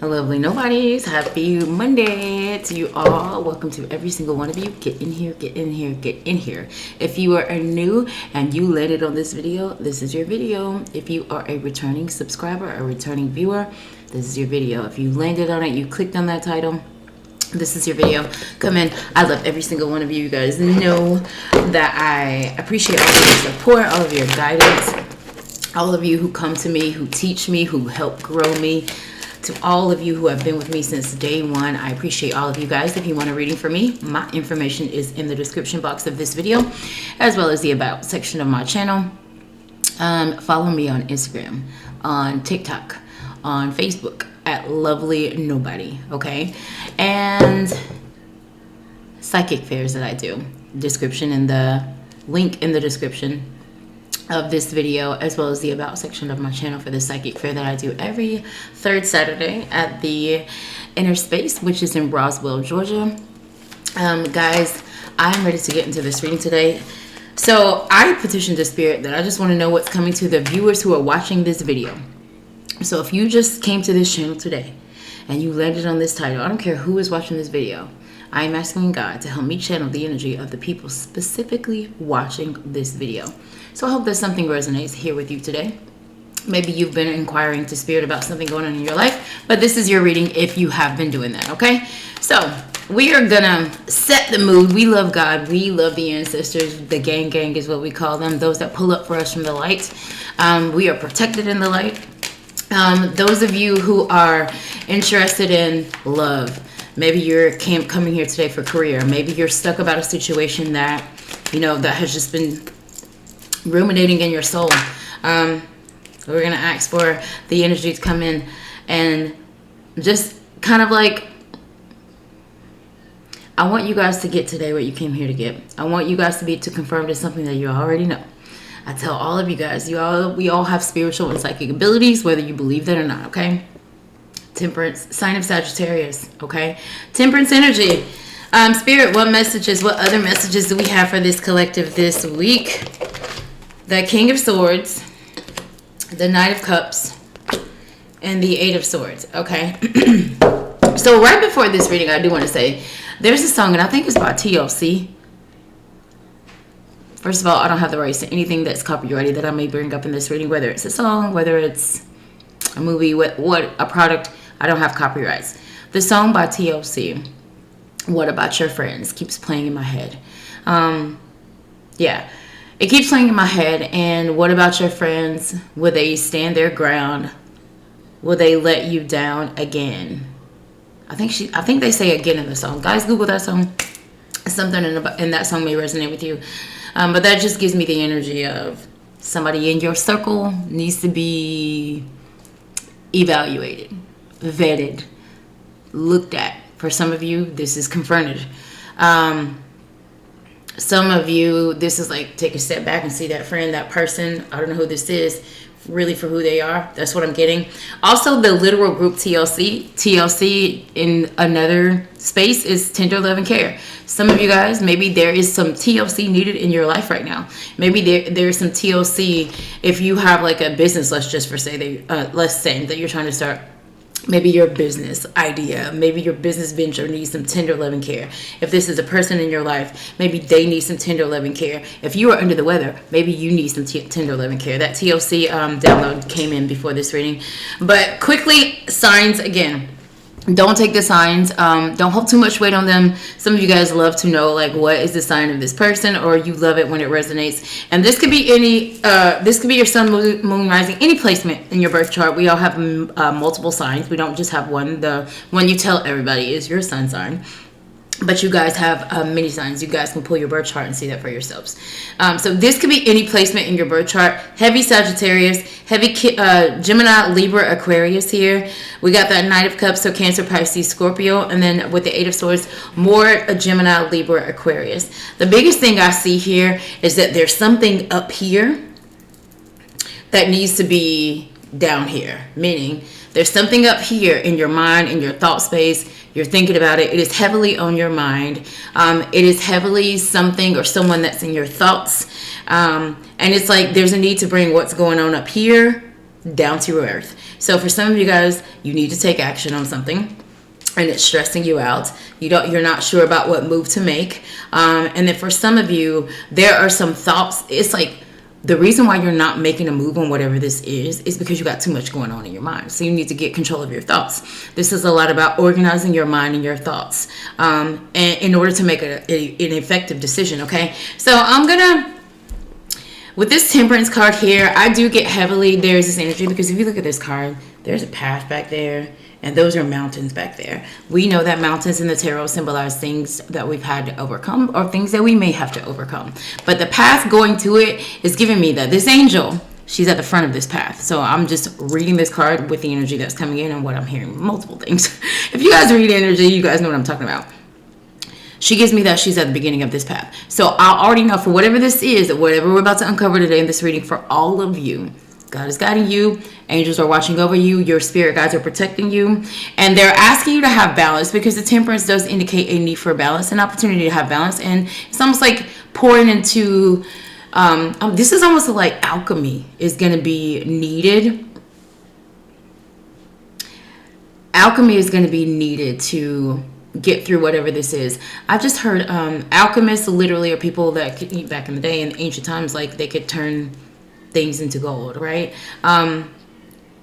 Lovely nobodies, happy Monday to you all. Welcome to every single one of you. Get in here, get in here, get in here. If you are new and you landed on this video, this is your video. If you are a returning subscriber, a returning viewer, this is your video. If you landed on it, you clicked on that title, this is your video. Come in. I love every single one of you. You guys know that I appreciate all of your support, all of your guidance, all of you who come to me, who teach me, who help grow me. To all of you who have been with me since day one, I appreciate all of you guys. If you want a reading from me, my information is in the description box of this video, as well as the about section of my channel. Follow me on Instagram, on TikTok, on Facebook at Lovely Nobody, okay? And psychic fairs that I do. Description in the link in the description of this video, as well as the about section of my channel for the psychic fair that I do every third Saturday at the Inner Space, which is in Roswell, Georgia. Guys, I'm ready to get into this reading today. So I petitioned the spirit that I just want to know what's coming to the viewers who are watching this video. So if you just came to this channel today and you landed on this title, I don't care who is watching this video, I am asking God to help me channel the energy of the people specifically watching this video. So I hope that something resonates here with you today. Maybe you've been inquiring to spirit about something going on in your life, but this is your reading if you have been doing that, okay? So we are gonna set the mood. We love God. We love the ancestors. The gang is what we call them, those that pull up for us from the light. We are protected in the light. Those of you who are interested in love, maybe you're coming here today for career. Maybe you're stuck about a situation that, you know, that has just been ruminating in your soul. We're going to ask for the energy to come in and just kind of like, I want you guys to get today what you came here to get. I want you guys to confirm to something that you already know. I tell all of you guys, we all have spiritual and psychic abilities, whether you believe that or not, okay? Temperance, sign of Sagittarius, okay? Temperance energy. Spirit, what other messages do we have for this collective this week? The King of Swords, the Knight of Cups, and the Eight of Swords, okay? So right before this reading, I do want to say, there's a song, and I think it's by TLC. First of all, I don't have the rights to anything that's copyrighted that I may bring up in this reading, whether it's a song, whether it's a movie, what a product, I don't have copyrights. The song by TLC, What About Your Friends, keeps playing in my head. Yeah, it keeps playing in my head. And what about your friends? Will they stand their ground? Will they let you down again? I think they say again in the song. Guys, Google that song. Something in that song may resonate with you. But that just gives me the energy of somebody in your circle needs to be evaluated, vetted, looked at. For some of you, this is confronted. Some of you, this is like take a step back and see that friend, that person. I don't know who this is, really for who they are. That's what I'm getting. Also, the literal group TLC. TLC in another space is tender love and care. Some of you guys, maybe there is some TLC needed in your life right now. Maybe there's some TLC if you have like a business. Let's say that you're trying to start. Maybe your business idea, maybe your business venture needs some tender love and care. If this is a person in your life, maybe they need some tender love and care. If you are under the weather, maybe you need some tender love and care. That TLC download came in before this reading. But quickly, signs again. Don't take the signs. Don't hold too much weight on them. Some of you guys love to know, like, what is the sign of this person, or you love it when it resonates. And this could be any. This could be your sun, moon, rising, any placement in your birth chart. We all have multiple signs. We don't just have one. The one you tell everybody is your sun sign. But you guys have many signs. You guys can pull your birth chart and see that for yourselves. So this could be any placement in your birth chart. Heavy Sagittarius, heavy Gemini, Libra, Aquarius here. We got that Knight of Cups, so Cancer, Pisces, Scorpio. And then with the Eight of Swords, more Gemini, Libra, Aquarius. The biggest thing I see here is that there's something up here that needs to be down here. Meaning there's something up here in your mind, in your thought space. You're thinking about it. It is heavily on your mind. It is heavily something or someone that's in your thoughts. And it's like there's a need to bring what's going on up here down to earth. So for some of you guys, you need to take action on something, and it's stressing you out. You're not sure about what move to make. And then for some of you, there are some thoughts. It's like the reason why you're not making a move on whatever this is because you got too much going on in your mind. So you need to get control of your thoughts. This is a lot about organizing your mind and your thoughts, and in order to make an effective decision. Okay, so I'm gonna, with this Temperance card here, I do get heavily, there's this energy, because if you look at this card, there's a path back there, and those are mountains back there. We know that mountains in the tarot symbolize things that we've had to overcome, or things that we may have to overcome. But the path going to it is giving me that this angel, she's at the front of this path. So I'm just reading this card with the energy that's coming in and what I'm hearing. Multiple things. If you guys read energy, you guys know what I'm talking about. She gives me that she's at the beginning of this path. So I already know, for whatever this is, whatever we're about to uncover today in this reading, for all of you, God is guiding you. Angels are watching over you. Your spirit guides are protecting you. And they're asking you to have balance, because the Temperance does indicate a need for balance, an opportunity to have balance. And it's almost like pouring into, this is almost like alchemy is going to be needed. Alchemy is going to be needed to get through whatever this is. I've just heard alchemists literally are people that could, back in the day in ancient times, like they could turn things into gold, right?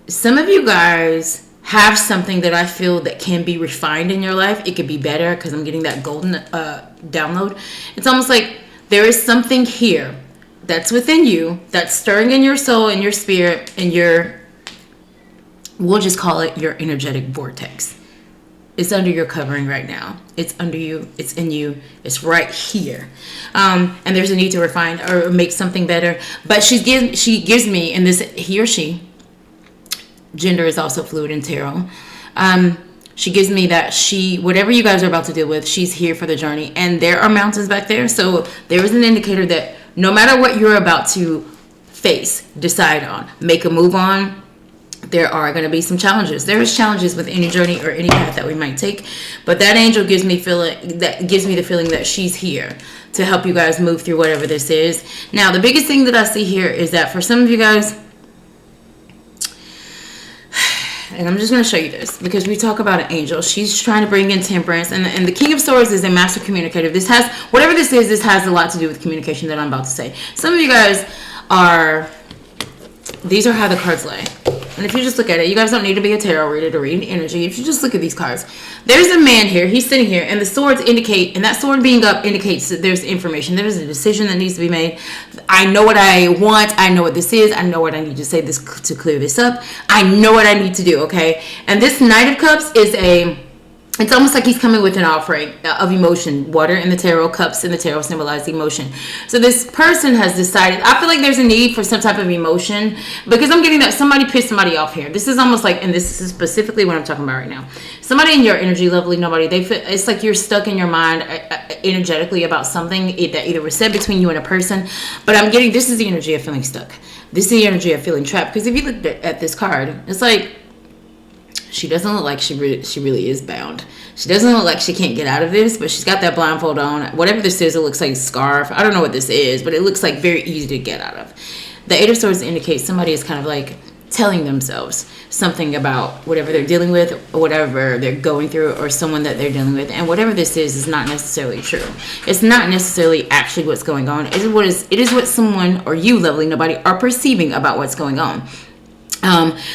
Some of you guys have something that I feel that can be refined in your life. It could be better, because I'm getting that golden download. It's almost like there is something here that's within you, that's stirring in your soul and your spirit and your, we'll just call it your energetic vortex. It's under your covering right now. It's under you. It's in you. It's right here. And there's a need to refine or make something better. But she gives me, and this, he or she, gender is also fluid in tarot. She gives me that whatever you guys are about to deal with, she's here for the journey. And there are mountains back there. So there is an indicator that no matter what you're about to face, decide on, make a move on, there are going to be some challenges. There is challenges with any journey or any path that we might take, but that angel gives me the feeling that she's here to help you guys move through whatever this is. Now, the biggest thing that I see here is that for some of you guys, and I'm just going to show you this because we talk about an angel. She's trying to bring in temperance, and the King of Swords is a master communicator. This has, whatever this is, this has a lot to do with communication that I'm about to say. Some of you guys are, these are how the cards lay. And if you just look at it, you guys don't need to be a tarot reader to read energy. If you just look at these cards, there's a man here. He's sitting here, and the swords indicate, and that sword being up indicates that there's information. There's a decision that needs to be made. I know what I want. I know what this is. I know what I need to say this to clear this up. I know what I need to do, okay? And this Knight of Cups is it's almost like he's coming with an offering of emotion. Water in the tarot, cups in the tarot symbolize emotion. So this person has decided, I feel like there's a need for some type of emotion, because I'm getting that somebody pissed somebody off here. This is almost like, and this is specifically what I'm talking about right now. Somebody in your energy, lovely nobody, they feel, it's like you're stuck in your mind energetically about something that either was said between you and a person. But I'm getting, this is the energy of feeling stuck. This is the energy of feeling trapped. Because if you look at this card, it's like, she doesn't look like she really is bound. She doesn't look like she can't get out of this, but she's got that blindfold on. Whatever this is, it looks like a scarf. I don't know what this is, but it looks like very easy to get out of. The Eight of Swords indicates somebody is kind of like telling themselves something about whatever they're dealing with, or whatever they're going through, or someone that they're dealing with. And whatever this is not necessarily true. It's not necessarily actually what's going on. It is what someone, or you, lovely nobody, are perceiving about what's going on.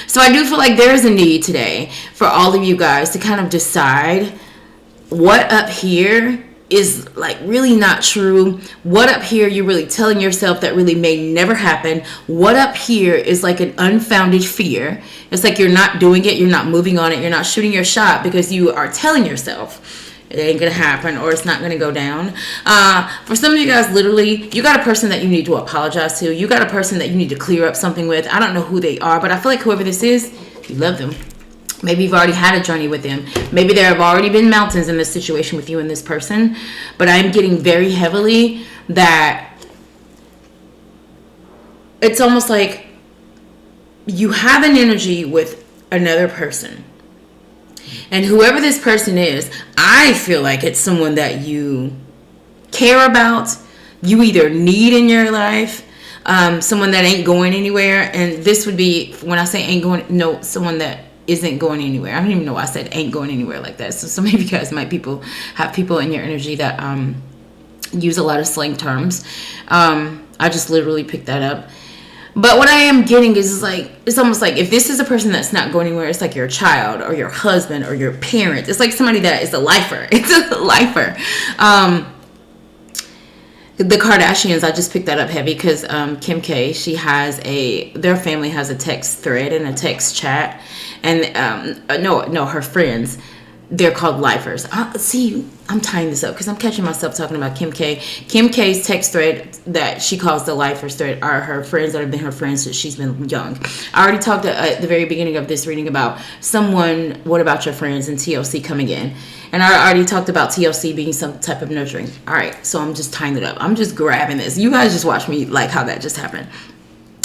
So I do feel like there is a need today for all of you guys to kind of decide what up here is like really not true. What up here you're really telling yourself that really may never happen. What up here is like an unfounded fear. It's like you're not doing it, you're not moving on it, you're not shooting your shot because you are telling yourself it ain't gonna happen, or it's not gonna go down. For some of you guys, literally, you got a person that you need to apologize to. You got a person that you need to clear up something with. I don't know who they are, but I feel like whoever this is, you love them. Maybe you've already had a journey with them. Maybe there have already been mountains in this situation with you and this person. But I'm getting very heavily that it's almost like you have an energy with another person. And whoever this person is, I feel like it's someone that you care about, you either need in your life, someone that ain't going anywhere. And this would be, when I say ain't going, no, someone that isn't going anywhere. I don't even know why I said ain't going anywhere like that. So some of you guys might have people in your energy that use a lot of slang terms. I just literally picked that up. But what I am getting is like, it's almost like if this is a person that's not going anywhere, it's like your child or your husband or your parent. It's like somebody that is a lifer. It's a lifer. The Kardashians, I just picked that up heavy because Kim K, their family has a text thread and a text chat. And no, her friends, they're called lifers. See, I'm tying this up because I'm catching myself talking about Kim K. Kim K's text thread that she calls the lifers thread are her friends that have been her friends since she's been young. I already talked at the very beginning of this reading about what about your friends, and TLC coming in. And I already talked about TLC being some type of nurturing. All right, so I'm just tying it up. I'm just grabbing this. You guys just watch me like how that just happened.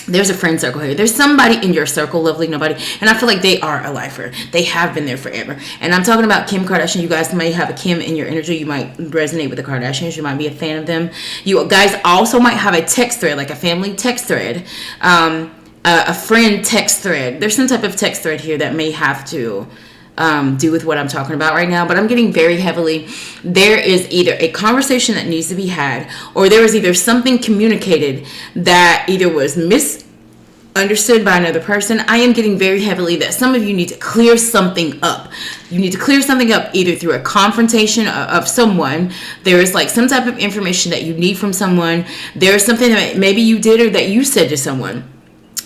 There's a friend circle here. There's somebody in your circle, lovely nobody, and I feel like they are a lifer. They have been there forever. And I'm talking about Kim Kardashian. You guys may have a Kim in your energy. You might resonate with the Kardashians. You might be a fan of them. You guys also might have a text thread, like a family text thread, a friend text thread. There's some type of text thread here that may have to do with what I'm talking about right now, but I'm getting very heavily, there is either a conversation that needs to be had, or there is either something communicated that either was misunderstood by another person. I am getting very heavily that some of you need to clear something up. You need to clear something up either through a confrontation of someone. There is like some type of information that you need from someone. There is something that maybe you did or that you said to someone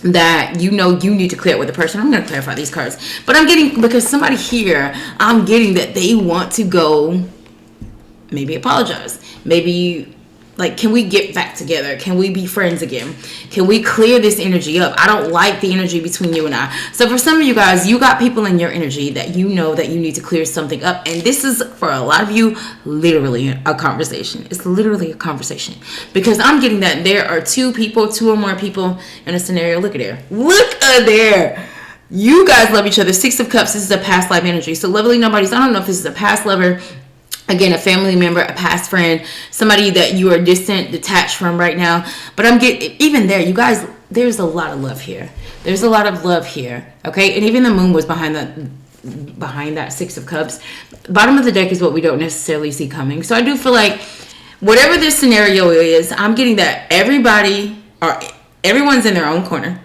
that you need to clear it with the person. I'm going to clarify these cards. But I'm getting, because somebody here, I'm getting that they want to go, maybe apologize. Maybe, like, can we get back together? Can we be friends again? Can we clear this energy up? I don't like the energy between you and I. So for some of you guys, you got people in your energy that you know that you need to clear something up. And this is, for a lot of you, literally a conversation. It's literally a conversation. Because I'm getting that there are two or more people in a scenario. Look at there. Look at there. You guys love each other. Six of Cups. This is a past life energy. So lovely nobodies. I don't know if this is a past lover, again, a family member, a past friend, somebody that you are distant, detached from right now. But I'm getting, even there, you guys, there's a lot of love here. There's a lot of love here, okay? And even the moon was behind that Six of Cups. Bottom of the deck is what we don't necessarily see coming. So I do feel like whatever this scenario is, I'm getting that everyone's in their own corner,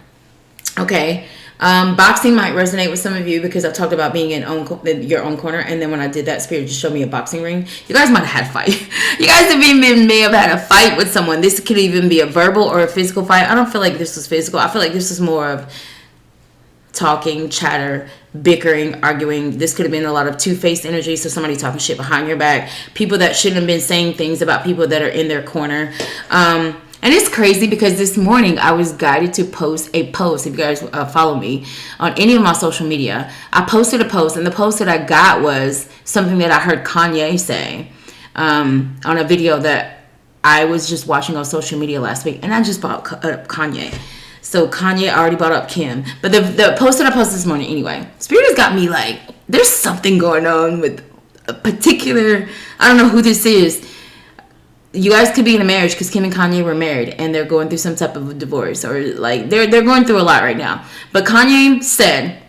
okay? Boxing might resonate with some of you because I've talked about being in your own corner, and then when I did that, Spirit just showed me a boxing ring. You guys might have had a fight. You guys may have had a fight with someone. This could even be a verbal or a physical fight. I don't feel like this was physical. I feel like this was more of talking, chatter, bickering, arguing. This could have been a lot of two-faced energy, so somebody talking shit behind your back, people that shouldn't have been saying things about people that are in their corner. And it's crazy because this morning I was guided to post a post. If you guys follow me on any of my social media, I posted a post, and the post that I got was something that I heard Kanye say on a video that I was just watching on social media last week, and I just brought up Kanye. So Kanye already brought up Kim, but the post that I posted this morning anyway, Spirit has got me like, there's something going on with a particular, I don't know who this is. You guys could be in a marriage because Kim and Kanye were married and they're going through some type of divorce, or like they're going through a lot right now. But Kanye said,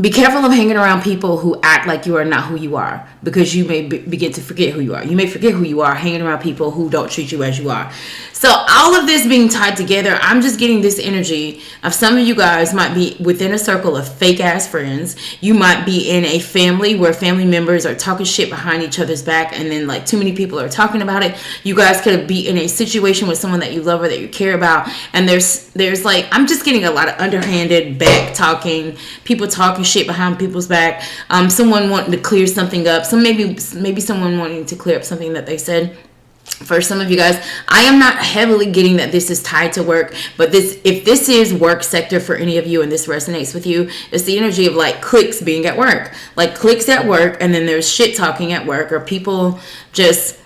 be careful of hanging around people who act like you are not who you are, because you may begin to forget who you are. You may forget who you are hanging around people who don't treat you as you are. So all of this being tied together, I'm just getting this energy of some of you guys might be within a circle of fake ass friends. You might be in a family where family members are talking shit behind each other's back, and then like too many people are talking about it. You guys could be in a situation with someone that you love or that you care about, and there's like, I'm just getting a lot of underhanded back talking, people talking shit behind people's back, someone wanting to clear something up, maybe someone wanting to clear up something that they said. For some of you guys, I am not heavily getting that this is tied to work, but if this is work sector for any of you and this resonates with you, it's the energy of like cliques being at work, like cliques at work, and then there's shit talking at work, or people just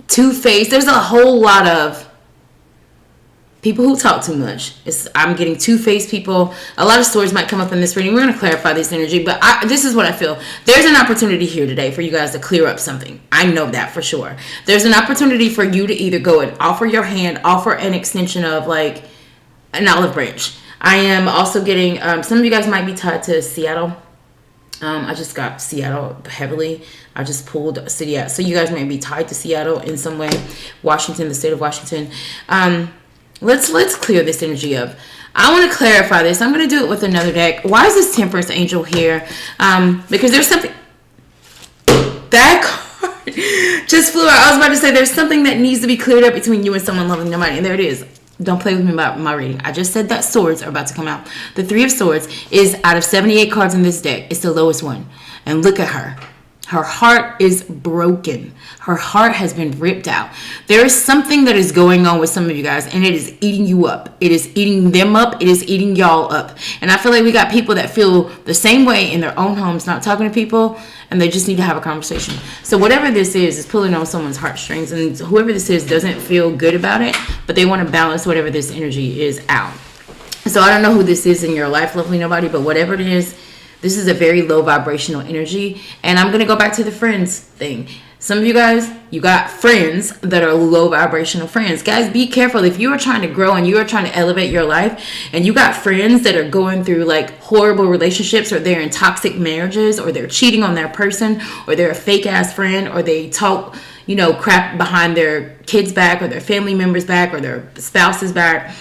two-faced. There's a whole lot of people who talk too much. I'm getting two-faced people. A lot of stories might come up in this reading. We're going to clarify this energy, but this is what I feel. There's an opportunity here today for you guys to clear up something. I know that for sure. There's an opportunity for you to either go and offer your hand, offer an extension of like an olive branch. I am also getting, some of you guys might be tied to Seattle. I just got Seattle heavily. I just pulled city out. So you guys may be tied to Seattle in some way. Washington, the state of Washington. Let's clear this energy up. I want to clarify this. I'm going to do it with another deck. Why is this Temperance Angel here? Because there's something... That card just flew out. I was about to say there's something that needs to be cleared up between you and someone loving their money. And there it is. Don't play with me about my reading. I just said that swords are about to come out. The Three of Swords is out of 78 cards in this deck. It's the lowest one. And look at her. Her heart is broken. Her heart has been ripped out. There is something that is going on with some of you guys, and it is eating you up. It is eating them up. It is eating y'all up. And I feel like we got people that feel the same way in their own homes, not talking to people, and they just need to have a conversation. So whatever this is pulling on someone's heartstrings, and whoever this is doesn't feel good about it, but they want to balance whatever this energy is out. So I don't know who this is in your life, lovely nobody, but whatever it is, this is a very low vibrational energy. And I'm going to go back to the friends thing. Some of you guys, you got friends that are low vibrational friends. Guys, be careful. If you are trying to grow and you are trying to elevate your life, and you got friends that are going through like horrible relationships, or they're in toxic marriages, or they're cheating on their person, or they're a fake ass friend, or they talk, you know, crap behind their kids' back, or their family members' back, or their spouse's back.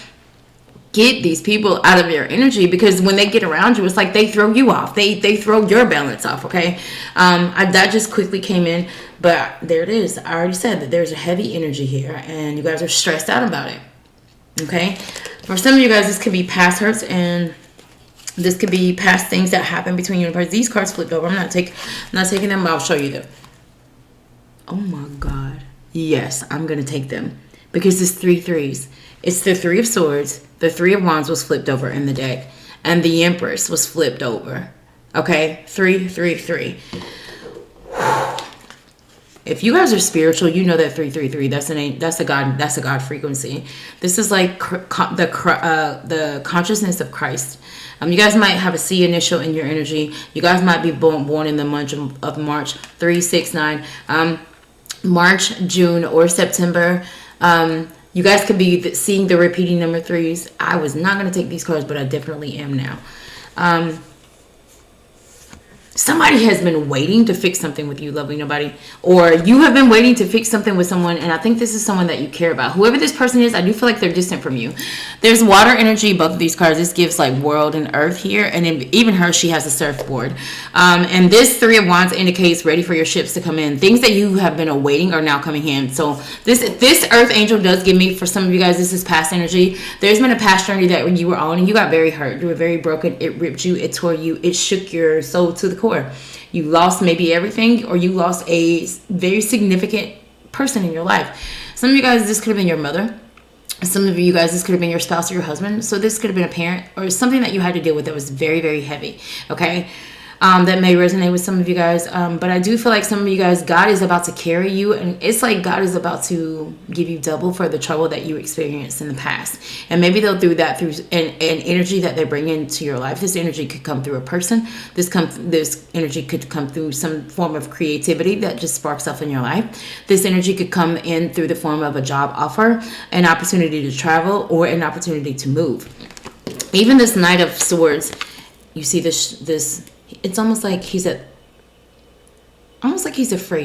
Get these people out of your energy, because when they get around you, it's like they throw you off. They throw your balance off, okay? That just quickly came in, but there it is. I already said that there's a heavy energy here, and you guys are stressed out about it, okay? For some of you guys, this could be past hurts, and this could be past things that happen between you and the person. These cards flipped over. I'm not taking them, but I'll show you them. Oh, my God. Yes, I'm going to take them, because it's 3 threes. It's the Three of Swords. The Three of Wands was flipped over in the deck. And the Empress was flipped over. Okay? 3, 3, 3. If you guys are spiritual, you know that 333. That's a God frequency. This is like the consciousness of Christ. You guys might have a C initial in your energy. You guys might be born in the month of March. 3, 6, 9. March, June, or September. You guys could be seeing the repeating number 3s. I was not going to take these cards, but I definitely am now. Somebody has been waiting to fix something with you, lovely nobody. Or you have been waiting to fix something with someone, and I think this is someone that you care about. Whoever this person is, I do feel like they're distant from you. There's water energy, both of these cards. This gives like world and earth here. And then even her, she has a surfboard. And this Three of Wands indicates ready for your ships to come in. Things that you have been awaiting are now coming in. So this earth angel does give me, for some of you guys, this is past energy. There's been a past journey that you were on, and you got very hurt. You were very broken. It ripped you. It tore you. It shook your soul to the core. You lost maybe everything, or you lost a very significant person in your life. Some of you guys, this could have been your mother. Some of you guys, this could have been your spouse or your husband. So this could have been a parent, or something that you had to deal with that was very, very heavy. Okay. That may resonate with some of you guys. But I do feel like some of you guys, God is about to carry you. And it's like God is about to give you double for the trouble that you experienced in the past. And maybe they'll do that through an energy that they bring into your life. This energy could come through a person. This energy could come through some form of creativity that just sparks off in your life. This energy could come in through the form of a job offer, an opportunity to travel, or an opportunity to move. Even this Knight of Swords, you see this it's almost like he's afraid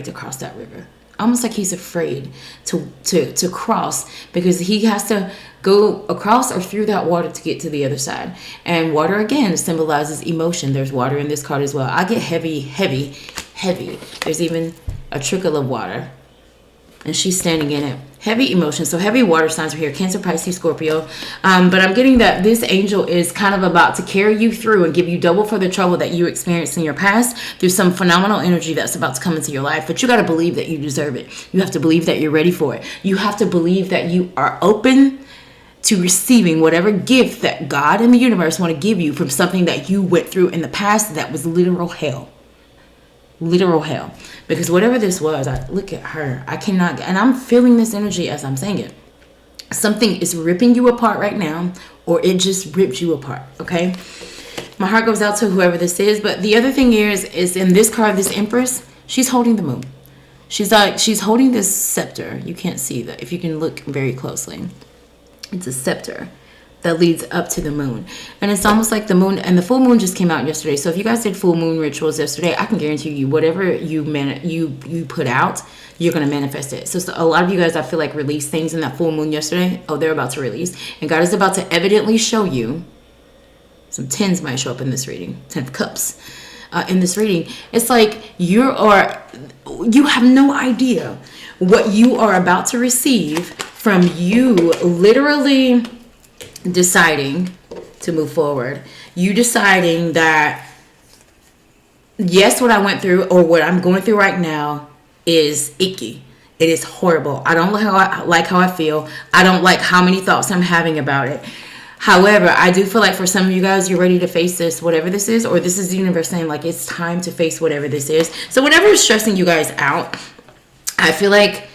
to cross that river. Almost like he's afraid to cross, because he has to go across or through that water to get to the other side. And water, again, symbolizes emotion. There's water in this card as well. I get heavy, heavy, heavy. There's even a trickle of water, and she's standing in it. Heavy emotions. So heavy water signs are here. Cancer, Pisces, Scorpio. But I'm getting that this angel is kind of about to carry you through and give you double for the trouble that you experienced in your past through some phenomenal energy that's about to come into your life. But you got to believe that you deserve it. You have to believe that you're ready for it. You have to believe that you are open to receiving whatever gift that God and the universe want to give you from something that you went through in the past that was literal hell. Literal hell. Because whatever this was, look at her. I cannot, and I'm feeling this energy as I'm saying it. Something is ripping you apart right now, or it just ripped you apart, okay? My heart goes out to whoever this is. But the other thing is in this card, this Empress, she's holding the moon. She's holding this scepter. You can't see that if you can look very closely. It's a scepter that leads up to the moon. And it's almost like the moon, and the full moon just came out yesterday. So if you guys did full moon rituals yesterday, I can guarantee you whatever you put out, you're going to manifest it. So a lot of you guys, I feel like, released things in that full moon yesterday. Oh, they're about to release. And God is about to evidently show you. Some tens might show up in this reading. 10 of Cups. In this reading, it's like you have no idea what you are about to receive from you literally deciding to move forward. You deciding that, yes, what I went through or what I'm going through right now is icky. It is horrible. I don't like how I feel. I don't like how many thoughts I'm having about it. However, I do feel like for some of you guys, you're ready to face this, whatever this is, or this is the universe saying like it's time to face whatever this is. So whatever is stressing you guys out, I feel like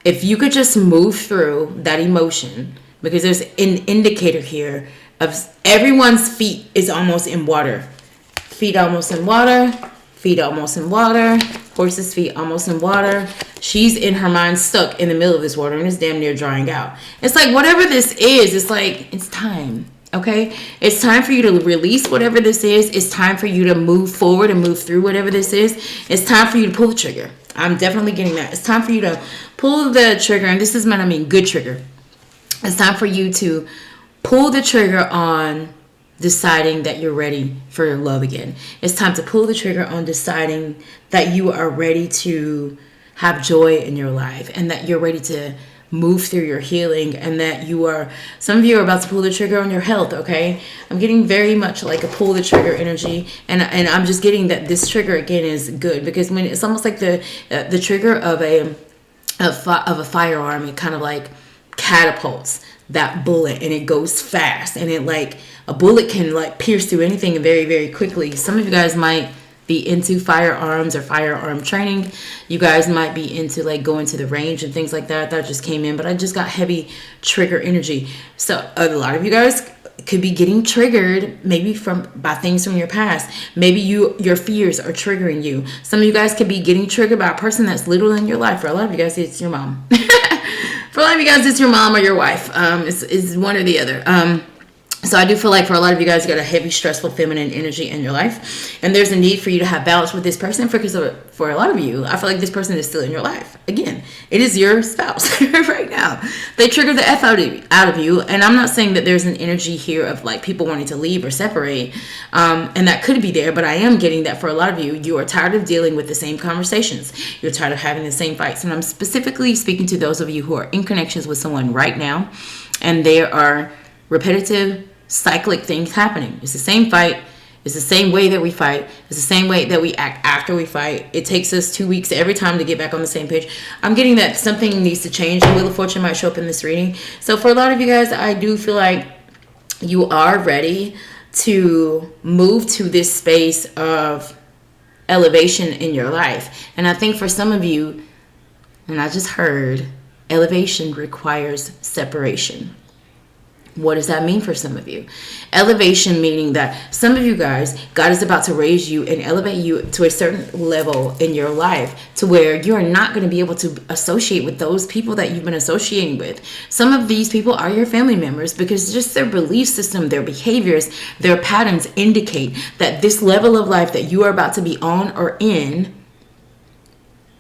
if you could just move through that emotion, because there's an indicator here of everyone's feet is almost in water. Feet almost in water, feet almost in water, horse's feet almost in water. She's in her mind stuck in the middle of this water and it's damn near drying out. It's like whatever this is, it's like it's time. Okay? It's time for you to release whatever this is. It's time for you to move forward and move through whatever this is. It's time for you to pull the trigger. I'm definitely getting that. It's time for you to pull the trigger, and this is meant, I mean, good trigger. It's time for you to pull the trigger on deciding that you're ready for love again. It's time to pull the trigger on deciding that you are ready to have joy in your life and that you're ready to move through your healing, and that some of you are about to pull the trigger on your health. Okay, I'm getting very much like a pull the trigger energy, and I'm just getting that this trigger again is good, because when it's almost like the trigger of a firearm, it kind of like catapults that bullet and it goes fast, and it like a bullet can like pierce through anything very, very quickly. Some of you guys might be into firearms or firearm training. You guys might be into like going to the range and things like that. That just came in, but I just got heavy trigger energy. So a lot of you guys could be getting triggered maybe by things from your past. Maybe your fears are triggering you. Some of you guys could be getting triggered by a person that's little in your life. For a lot of you guys, it's your mom. For a lot of you guys, it's your mom or your wife. It's one or the other. So I do feel like for a lot of you guys, you got a heavy, stressful, feminine energy in your life. And there's a need for you to have balance with this person. Because for a lot of you, I feel like this person is still in your life. Again, it is your spouse right now. They trigger the F out of you. And I'm not saying that there's an energy here of like people wanting to leave or separate. And that could be there. But I am getting that for a lot of you, you are tired of dealing with the same conversations. You're tired of having the same fights. And I'm specifically speaking to those of you who are in connections with someone right now. And there are repetitive, cyclic things happening. It's the same fight. It's the same way that we fight. It's the same way that we act after we fight. It takes us 2 weeks every time to get back on the same page. I'm getting that something needs to change. The Wheel of Fortune might show up in this reading. So for a lot of you guys, I do feel like you are ready to move to this space of elevation in your life. And I think for some of you, and I just heard, elevation requires separation. What does that mean for some of you? Elevation meaning that some of you guys, God is about to raise you and elevate you to a certain level in your life to where you're not going to be able to associate with those people that you've been associating with. Some of these people are your family members because just their belief system, their behaviors, their patterns indicate that this level of life that you are about to be on or in,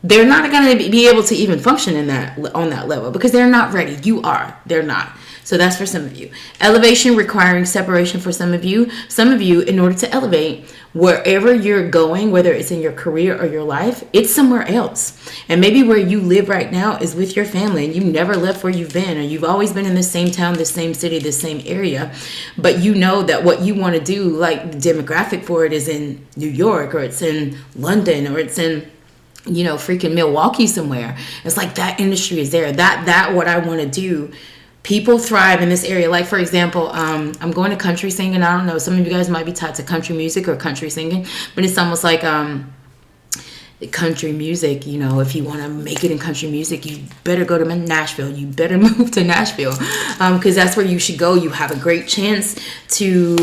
they're not going to be able to even function on that level because they're not ready. You are. They're not. So that's for some of you. Elevation requiring separation for some of you. Some of you, in order to elevate, wherever you're going, whether it's in your career or your life, it's somewhere else. And maybe where you live right now is with your family and you never left where you've been, or you've always been in the same town, the same city, the same area. But you know that what you want to do, like the demographic for it is in New York, or it's in London, or it's in freaking Milwaukee somewhere. It's like that industry is there. That what I want to do. People thrive in this area. Like, for example, I'm going to country singing. I don't know. Some of you guys might be tied to country music or country singing. But it's almost like country music, you know, if you want to make it in country music, you better go to Nashville. You better move to Nashville, because that's where you should go. You have a great chance to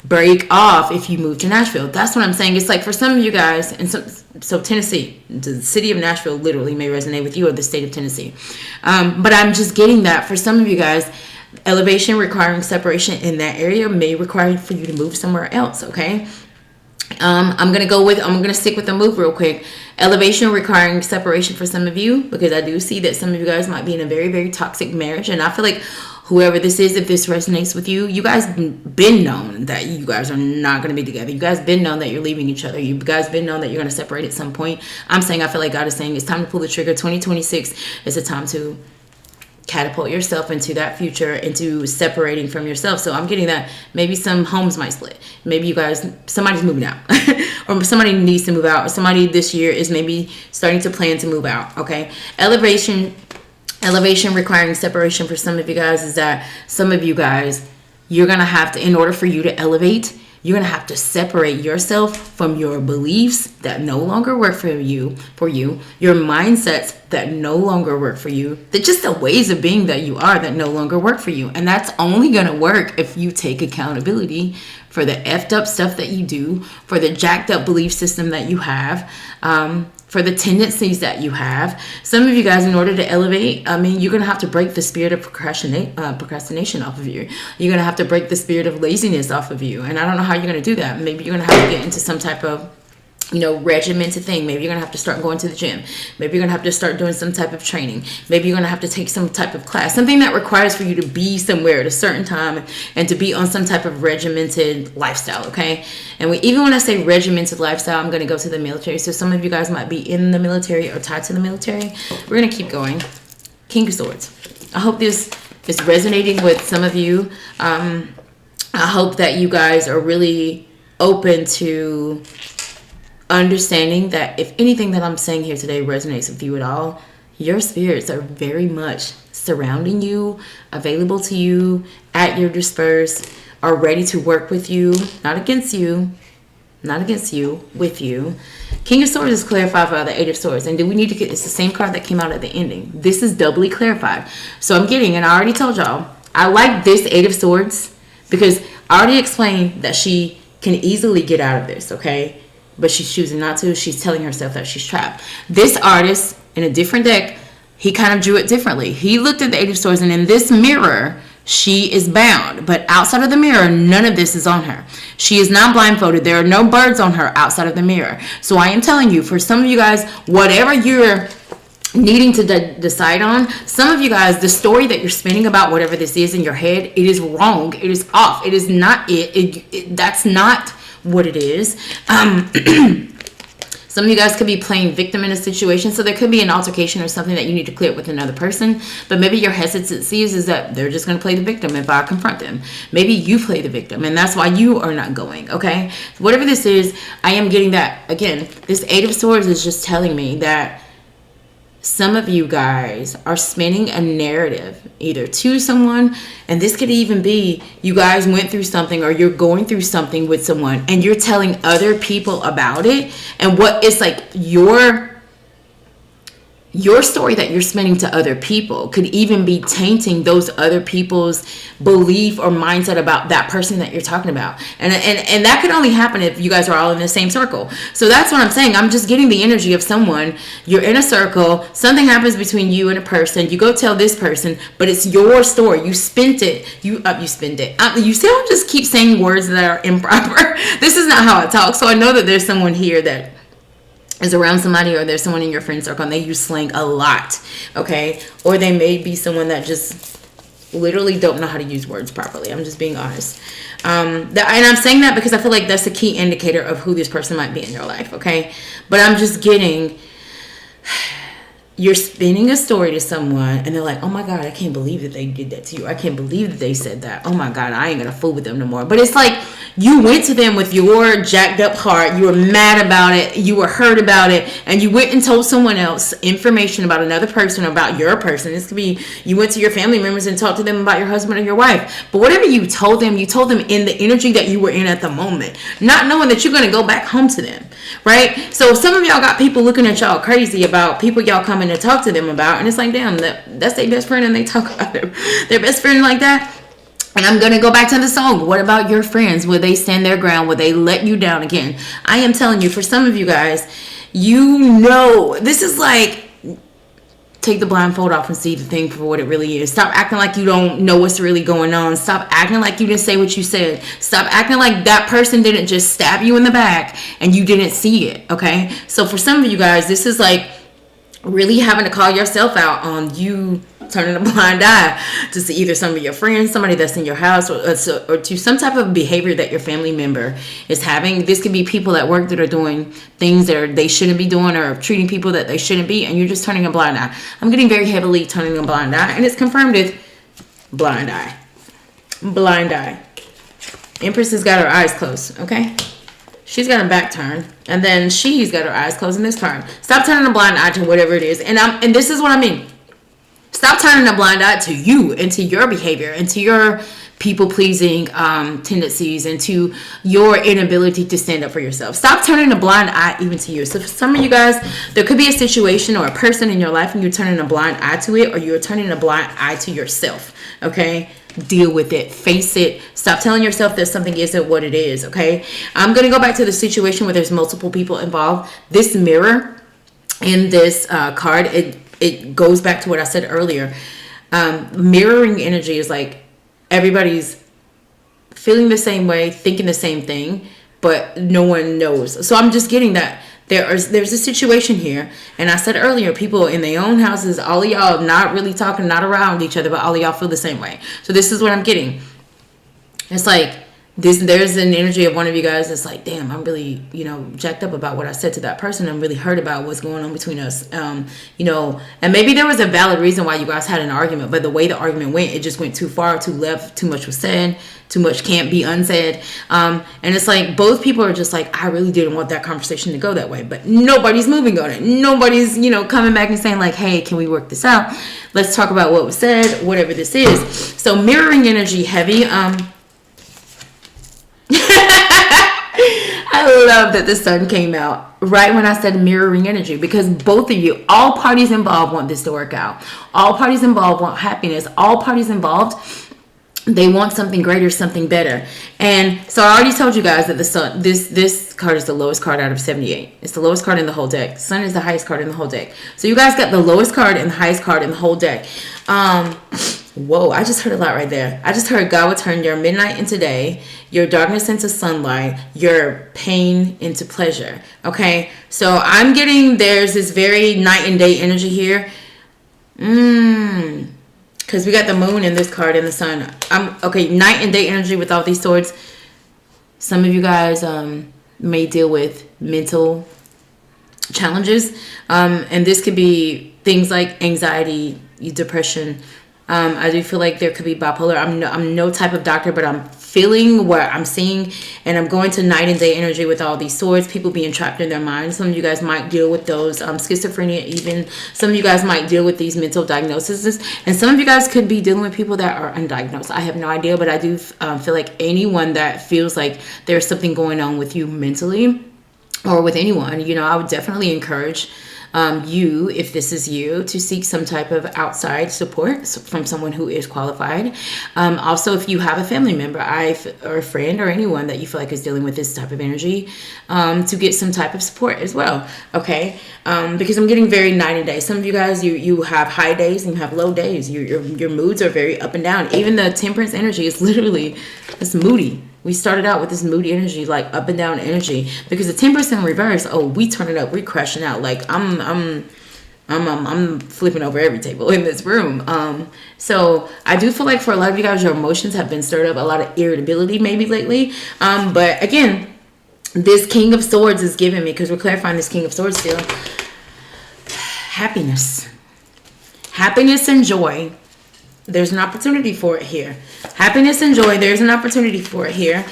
break off if you move to Nashville. That's what I'm saying. It's like for some of you guys, and so Tennessee, the city of Nashville literally may resonate with you, or the state of Tennessee. But I'm just getting that for some of you guys, elevation requiring separation in that area may require for you to move somewhere else, okay? I'm gonna stick with the move real quick. Elevation requiring separation for some of you, because I do see that some of you guys might be in a very, very toxic marriage, and I feel like whoever this is, if this resonates with you, you guys been known that you guys are not going to be together. You guys been known that you're leaving each other. You guys been known that you're going to separate at some point. I feel like God is saying it's time to pull the trigger. 2026 is a time to catapult yourself into that future, into separating from yourself. So I'm getting that maybe some homes might split. Maybe you guys, somebody's moving out or somebody needs to move out, or somebody this year is maybe starting to plan to move out. Okay. Elevation requiring separation for some of you guys is that some of you guys, you're going to have to, in order for you to elevate, you're going to have to separate yourself from your beliefs that no longer work for you, your mindsets that no longer work for you, that just the ways of being that you are that no longer work for you. And that's only going to work if you take accountability for the effed up stuff that you do, for the jacked up belief system that you have, for the tendencies that you have. Some of you guys, in order to elevate, you're going to have to break the spirit of procrastination off of you. You're going to have to break the spirit of laziness off of you. And I don't know how you're going to do that. Maybe you're going to have to get into some type of, regimented thing. Maybe you're going to have to start going to the gym. Maybe you're going to have to start doing some type of training. Maybe you're going to have to take some type of class, something that requires for you to be somewhere at a certain time and to be on some type of regimented lifestyle, okay? And even when I say regimented lifestyle, I'm going to go to the military. So some of you guys might be in the military or tied to the military. We're going to keep going. King of Swords. I hope this is resonating with some of you. I hope that you guys are really open to understanding that if anything that I'm saying here today resonates with you at all, your spirits are very much surrounding you, available to you, at your disperse, are ready to work with you, not against you, with you. King of Swords is clarified by the Eight of Swords. And do we need to get, it's the same card that came out at the ending. This is doubly clarified. So I'm getting, and I already told y'all, I like this Eight of Swords because I already explained that she can easily get out of this, okay? But she's choosing not to. She's telling herself that she's trapped. This artist, in a different deck, he kind of drew it differently. He looked at the Eight of Swords, and in this mirror, she is bound. But outside of the mirror, none of this is on her. She is not blindfolded. There are no birds on her outside of the mirror. So I am telling you, for some of you guys, whatever you're needing to decide on, some of you guys, the story that you're spinning about whatever this is in your head, it is wrong. It is off. It is not that's not what it is. Some of you guys could be playing victim in a situation, so there could be an altercation or something that you need to clear up with another person, but maybe your hesitancy is that they're just going to play the victim if I confront them. Maybe you play the victim, and that's why you are not going, okay? Whatever this is, I am getting that. Again, this Eight of Swords is just telling me that some of you guys are spinning a narrative either to someone, and this could even be you guys went through something or you're going through something with someone and you're telling other people about it, and what it's like your story that you're spinning to other people could even be tainting those other people's belief or mindset about that person that you're talking about. And that could only happen if you guys are all in the same circle. So that's what I'm saying. I'm just getting the energy of someone. You're in a circle. Something happens between you and a person. You go tell this person, but it's your story. You spent it. You spent it. You see how I just keep saying words that are improper? This is not how I talk. So I know that there's someone here that is around somebody, or there's someone in your friend circle and they use slang a lot, okay? Or they may be someone that just literally don't know how to use words properly. I'm just being honest. And I'm saying that because I feel like that's a key indicator of who this person might be in your life, okay? But I'm just getting, you're spinning a story to someone and they're like, oh my God, I can't believe that they did that to you. I can't believe that they said that. Oh my God, I ain't gonna fool with them no more. But it's like You went to them with your jacked up heart. You were mad about it. You were hurt about it. And you went and told someone else information about another person, about your person. This could be you went to your family members and talked to them about your husband or your wife. But whatever you told them in the energy that you were in at the moment, not knowing that you're going to go back home to them, right? So some of y'all got people looking at y'all crazy about people y'all coming to talk to them about. And it's like, damn, that's their best friend and they talk about their best friend like that. And I'm going to go back to the song. What about your friends? Will they stand their ground? Will they let you down again? I am telling you, for some of you guys, this is like, take the blindfold off and see the thing for what it really is. Stop acting like you don't know what's really going on. Stop acting like you didn't say what you said. Stop acting like that person didn't just stab you in the back and you didn't see it, okay? So for some of you guys, this is like really having to call yourself out on you turning a blind eye to see either some of your friends, somebody that's in your house, or to some type of behavior that your family member is having. This could be people at work that are doing things that they shouldn't be doing, or treating people that they shouldn't be, and you're just turning a blind eye. I'm getting very heavily turning a blind eye, and it's confirmed with blind eye. Blind eye. Empress has got her eyes closed, okay? She's got her back turned, and then she's got her eyes closed in this turn. Stop turning a blind eye to whatever it is. And this is what I mean. Stop turning a blind eye to you and to your behavior and to your people-pleasing tendencies and to your inability to stand up for yourself. Stop turning a blind eye even to you. So for some of you guys, there could be a situation or a person in your life and you're turning a blind eye to it, or you're turning a blind eye to yourself, okay? Deal with it. Face it. Stop telling yourself that something isn't what it is, okay? I'm going to go back to the situation where there's multiple people involved. This mirror in this card, it goes back to what I said earlier. Mirroring energy is like everybody's feeling the same way, thinking the same thing, but no one knows. So I'm just getting that there's a situation here. And I said earlier, people in their own houses, all of y'all not really talking, not around each other, but all of y'all feel the same way. So this is what I'm getting. It's like there's an energy of one of you guys that's like, damn, I'm really, jacked up about what I said to that person. I'm really hurt about what's going on between us. And maybe there was a valid reason why you guys had an argument, but the way the argument went, it just went too far, too left, too much was said, too much can't be unsaid. And it's like both people are just like, I really didn't want that conversation to go that way, but nobody's moving on it. Nobody's, coming back and saying like, hey, can we work this out? Let's talk about what was said, whatever this is. So mirroring energy heavy. I love that the sun came out right when I said mirroring energy, because both of you, all parties involved want this to work out. All parties involved want happiness. All parties involved, they want something greater, something better. And so I already told you guys that the sun, this card is the lowest card out of 78. It's the lowest card in the whole deck. Sun is the highest card in the whole deck. So you guys got the lowest card and the highest card in the whole deck. Whoa, I just heard a lot right there. I just heard God will turn your midnight into day, your darkness into sunlight, your pain into pleasure. Okay, so I'm getting there's this very night and day energy here. Because we got the moon in this card and the sun. Okay, night and day energy with all these swords. Some of you guys may deal with mental challenges. And this could be things like anxiety, depression. I do feel like there could be bipolar. I'm no type of doctor, but I'm feeling what I'm seeing, and I'm going to night and day energy with all these swords, people being trapped in their minds. Some of you guys might deal with those schizophrenia, even some of you guys might deal with these mental diagnoses, and some of you guys could be dealing with people that are undiagnosed. I have no idea, but I do feel like anyone that feels like there's something going on with you mentally or with anyone, I would definitely encourage you, if this is you, to seek some type of outside support from someone who is qualified. Also, if you have a family member or a friend or anyone that you feel like is dealing with this type of energy, to get some type of support as well. Okay, because I'm getting very night and day. Some of you guys, you have high days and you have low days. Your moods are very up and down. Even the temperance energy is literally, it's moody. We started out with this moody energy, like up and down energy, because the temperance in reverse, we turn it up, we crashing out. Like I'm flipping over every table in this room. So I do feel like for a lot of you guys, your emotions have been stirred up, a lot of irritability maybe lately. But again, this King of Swords is giving me, because we're clarifying this King of Swords still, happiness and joy There's an opportunity for it here. Happiness and joy, there's an opportunity for it here.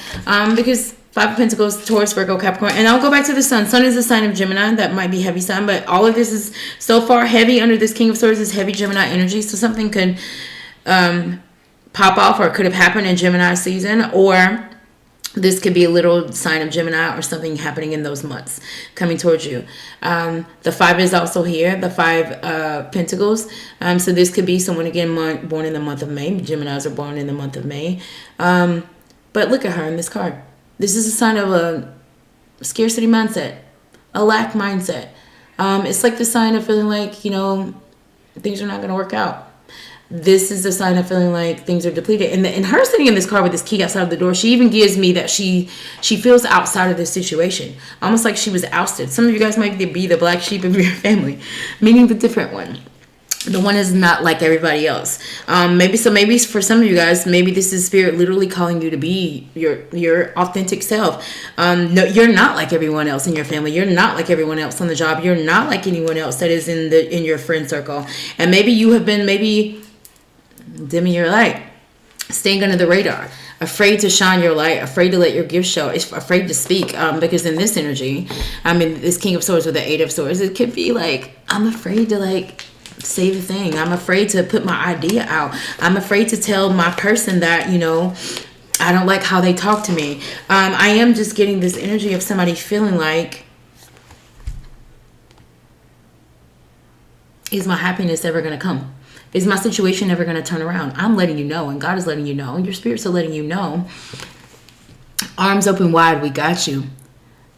Because 5 of Pentacles, Taurus, Virgo, Capricorn. And I'll go back to the Sun. Sun is a sign of Gemini. That might be heavy Sun. But all of this is so far heavy under this King of Swords is heavy Gemini energy. So something could pop off, or it could have happened in Gemini season. Or this could be a little sign of Gemini, or something happening in those months coming towards you. The 5 is also here. The 5 Pentacles. So this could be someone, again, born in the month of May. Geminis are born in the month of May. But look at her in this card. This is a sign of a scarcity mindset, a lack mindset. It's like the sign of feeling like, you know, things are not going to work out. This is the sign of feeling like things are depleted. And her sitting in this car with this key outside of the door, she even gives me that she feels outside of this situation. Almost like she was ousted. Some of you guys might be the black sheep of your family, meaning the different one. The one is not like everybody else. Maybe for some of you guys, maybe this is Spirit literally calling you to be your authentic self. No, you're not like everyone else in your family. You're not like everyone else on the job. You're not like anyone else that is in your friend circle. And maybe you have been dimming your light, staying under the radar, afraid to shine your light, afraid to let your gift show, afraid to speak. Because in this energy, this King of Swords with the 8 of Swords, it could be like, I'm afraid to say the thing. I'm afraid to put my idea out. I'm afraid to tell my person that, you know, I don't like how they talk to me. I am just getting this energy of somebody feeling like, is my happiness ever going to come? Is my situation ever going to turn around? I'm letting you know, and God is letting you know, and your spirits are letting you know. Arms open wide, we got you.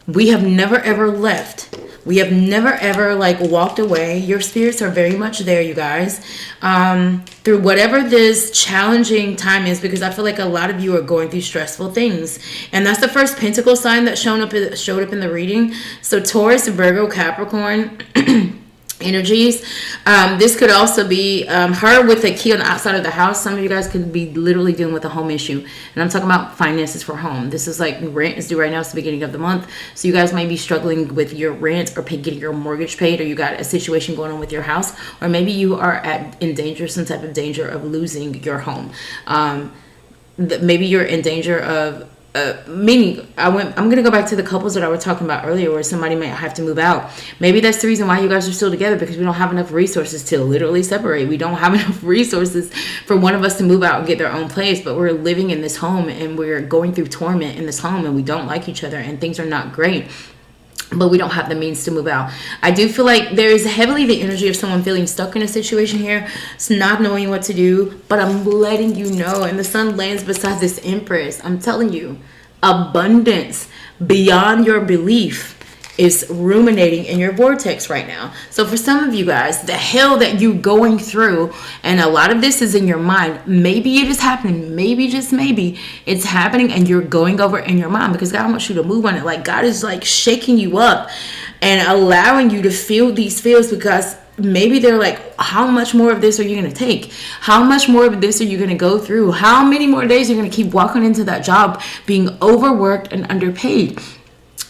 We have never ever left. We have never ever walked away. Your spirits are very much there, you guys. Through whatever this challenging time is, because I feel like a lot of you are going through stressful things. And that's the first Pentacle sign that showed up in the reading. So Taurus, Virgo, Capricorn energies. This could also be her with a key on the outside of the house. Some of you guys could be literally dealing with a home issue, and I'm talking about finances for home. This is like rent is due right now. It's the beginning of the month, so you guys might be struggling with your rent or getting your mortgage paid, or you got a situation going on with your house, or maybe you are in danger, some type of danger of losing your home. Maybe you're in danger of meaning I'm going to go back to the couples that I was talking about earlier, where somebody might have to move out. Maybe that's the reason why you guys are still together, because we don't have enough resources to literally separate. We don't have enough resources for one of us to move out and get their own place, but we're living in this home and we're going through torment in this home, and we don't like each other and things are not great, but we don't have the means to move out. I do feel like there is heavily the energy of someone feeling stuck in a situation here. It's not knowing what to do, but I'm letting you know. And the sun lands beside this Empress. I'm telling you, abundance beyond your belief is ruminating in your vortex right now. So for some of you guys, the hell that you're going through, and a lot of this is in your mind. Maybe it is happening. Maybe, just maybe, it's happening and you're going over in your mind, because God wants you to move on it. Like God is shaking you up and allowing you to feel these feels, because maybe they're like, how much more of this are you going to take? How much more of this are you going to go through? How many more days are you going to keep walking into that job being overworked and underpaid?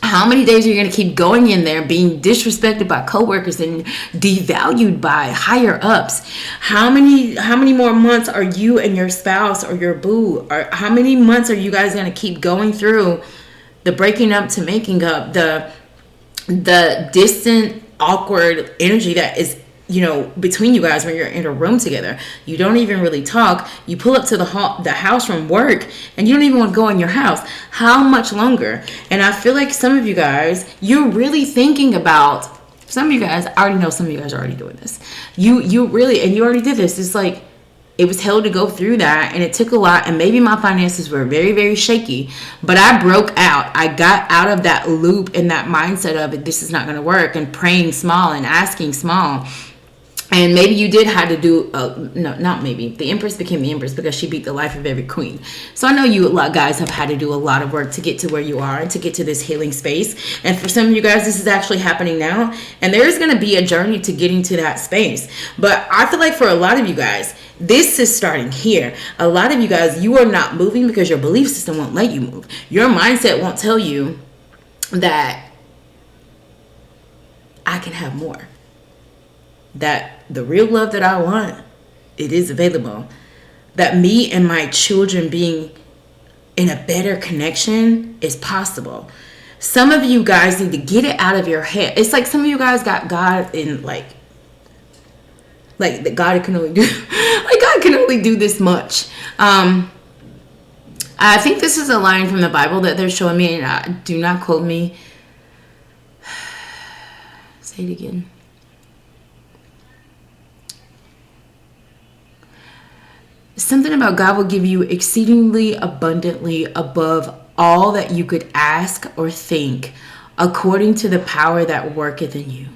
How many days are you going to keep going in there being disrespected by coworkers and devalued by higher ups? How many more months are you and your spouse or your boo, or how many months are you guys going to keep going through the breaking up to making up, the distant, awkward energy that is, between you guys when you're in a room together? You don't even really talk. You pull up to the house from work and you don't even want to go in your house. How much longer? And I feel like some of you guys, you're really thinking about, some of you guys, I already know some of you guys are already doing this. You really, and you already did this. It's like, it was hell to go through that, and it took a lot, and maybe my finances were very, very shaky, but I broke out. I got out of that loop and that mindset of it, this is not going to work, and praying small and asking small. And maybe you did have to do, no, not maybe. The Empress became the Empress because she beat the life of every queen. So I know you guys have had to do a lot of work to get to where you are and to get to this healing space. And for some of you guys, this is actually happening now. And there is going to be a journey to getting to that space. But I feel like for a lot of you guys, this is starting here. A lot of you guys, you are not moving because your belief system won't let you move. Your mindset won't tell you that I can have more. That the real love that I want, it is available. that me and my children being in a better connection is possible. Some of you guys need to get it out of your head. It's like some of you guys got God in like that God can only do like God can only do this much. I think this is a line from the Bible that they're showing me, and do not quote me. Say it again. Something about God will give you exceedingly abundantly above all that you could ask or think, according to the power that worketh in you.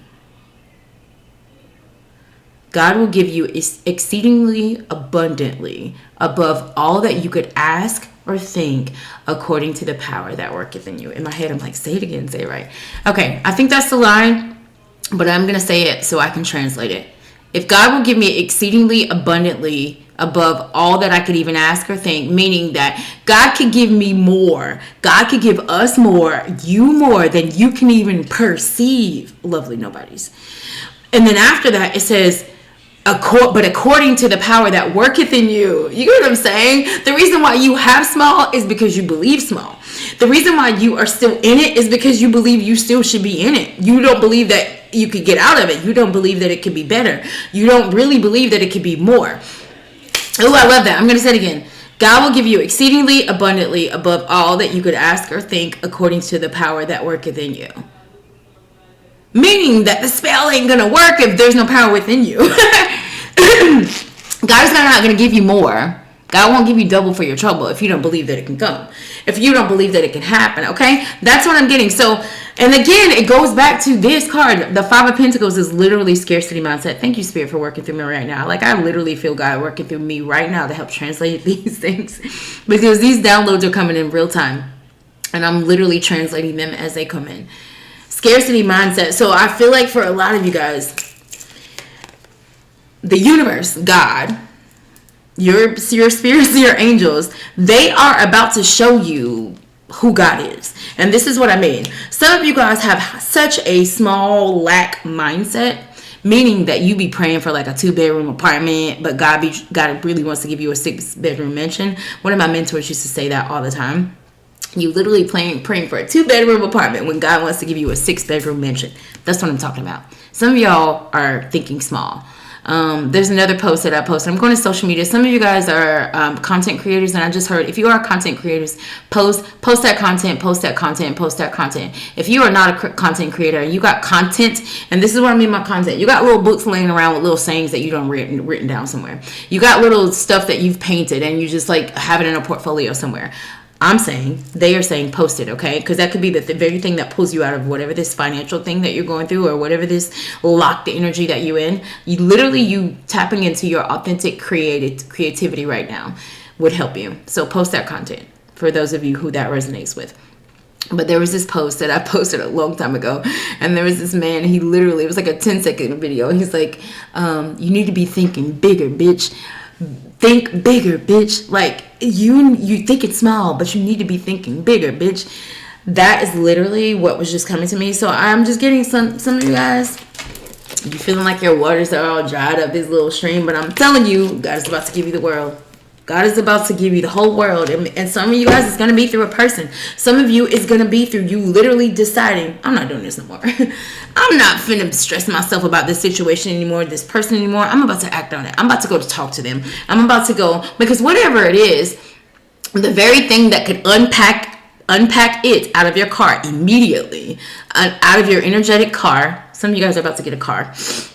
God will give you exceedingly abundantly above all that you could ask or think, according to the power that worketh in you. In my head, I'm like, say it again, say it right. Okay, I think that's the line, but I'm going to say it so I can translate it. If God will give me exceedingly abundantly above all that I could even ask or think, meaning that God could give me more. God could give us more, you more than you can even perceive, lovely nobodies. And then after that, it says, but according to the power that worketh in you. You get what I'm saying? The reason why you have small is because you believe small. The reason why you are still in it is because you believe you still should be in it. You don't believe that you could get out of it. You don't believe that it could be better. You don't really believe that it could be more. Oh, I love that. I'm going to say it again. God will give you exceedingly abundantly above all that you could ask or think, according to the power that worketh in you. Meaning that the spell ain't going to work if there's no power within you. God is not going to give you more. God won't give you double for your trouble if you don't believe that it can come. If you don't believe that it can happen, okay? That's what I'm getting. So, and again, it goes back to this card. The Five of Pentacles is literally scarcity mindset. Thank you, Spirit, for working through me right now. Like, I literally feel God working through me right now to help translate these things. Because these downloads are coming in real time. And I'm literally translating them as they come in. Scarcity mindset. So I feel like for a lot of you guys, the universe, God, your spirits, your angels, they are about to show you who God is. And this is what I mean. Some of you guys have such a small lack mindset, meaning that you be praying for like a 2-bedroom apartment, but God really wants to give you a 6-bedroom mansion. One of my mentors used to say that all the time. You literally praying for a 2-bedroom apartment when God wants to give you a 6-bedroom mansion. That's what I'm talking about. Some of y'all are thinking small. There's another post that I posted. I'm going to social media. Some of you guys are content creators, and I just heard, if you are content creators, post that content, post that content, post that content. If you are not a content creator, you got content, and this is what I mean by content. You got little books laying around with little sayings that you don't written down somewhere. You got little stuff that you've painted, and you just like have it in a portfolio somewhere. They are saying post it, okay? Because that could be the very thing that pulls you out of whatever this financial thing that you're going through, or whatever this locked energy that you're in. You tapping into your authentic creativity right now would help you. So post that content for those of you who that resonates with. But there was this post that I posted a long time ago, and there was this man, it was like a 10-second video. He's like, you need to be thinking bigger, bitch. Think bigger, bitch. Like, you think it's small, but you need to be thinking bigger, bitch. That is literally what was just coming to me. So I'm just getting some of you guys, you feeling like your waters are all dried up, this little stream, but I'm telling you, God is about to give you the world. God is about to give you the whole world. And some of you guys, it's going to be through a person. Some of you, it's going to be through you literally deciding, I'm not doing this no more. I'm not finna stress myself about this situation anymore, this person anymore. I'm about to act on it. I'm about to go to talk to them. I'm about to go, because whatever it is, the very thing that could unpack it out of your car immediately, out of your energetic car. Some of you guys are about to get a car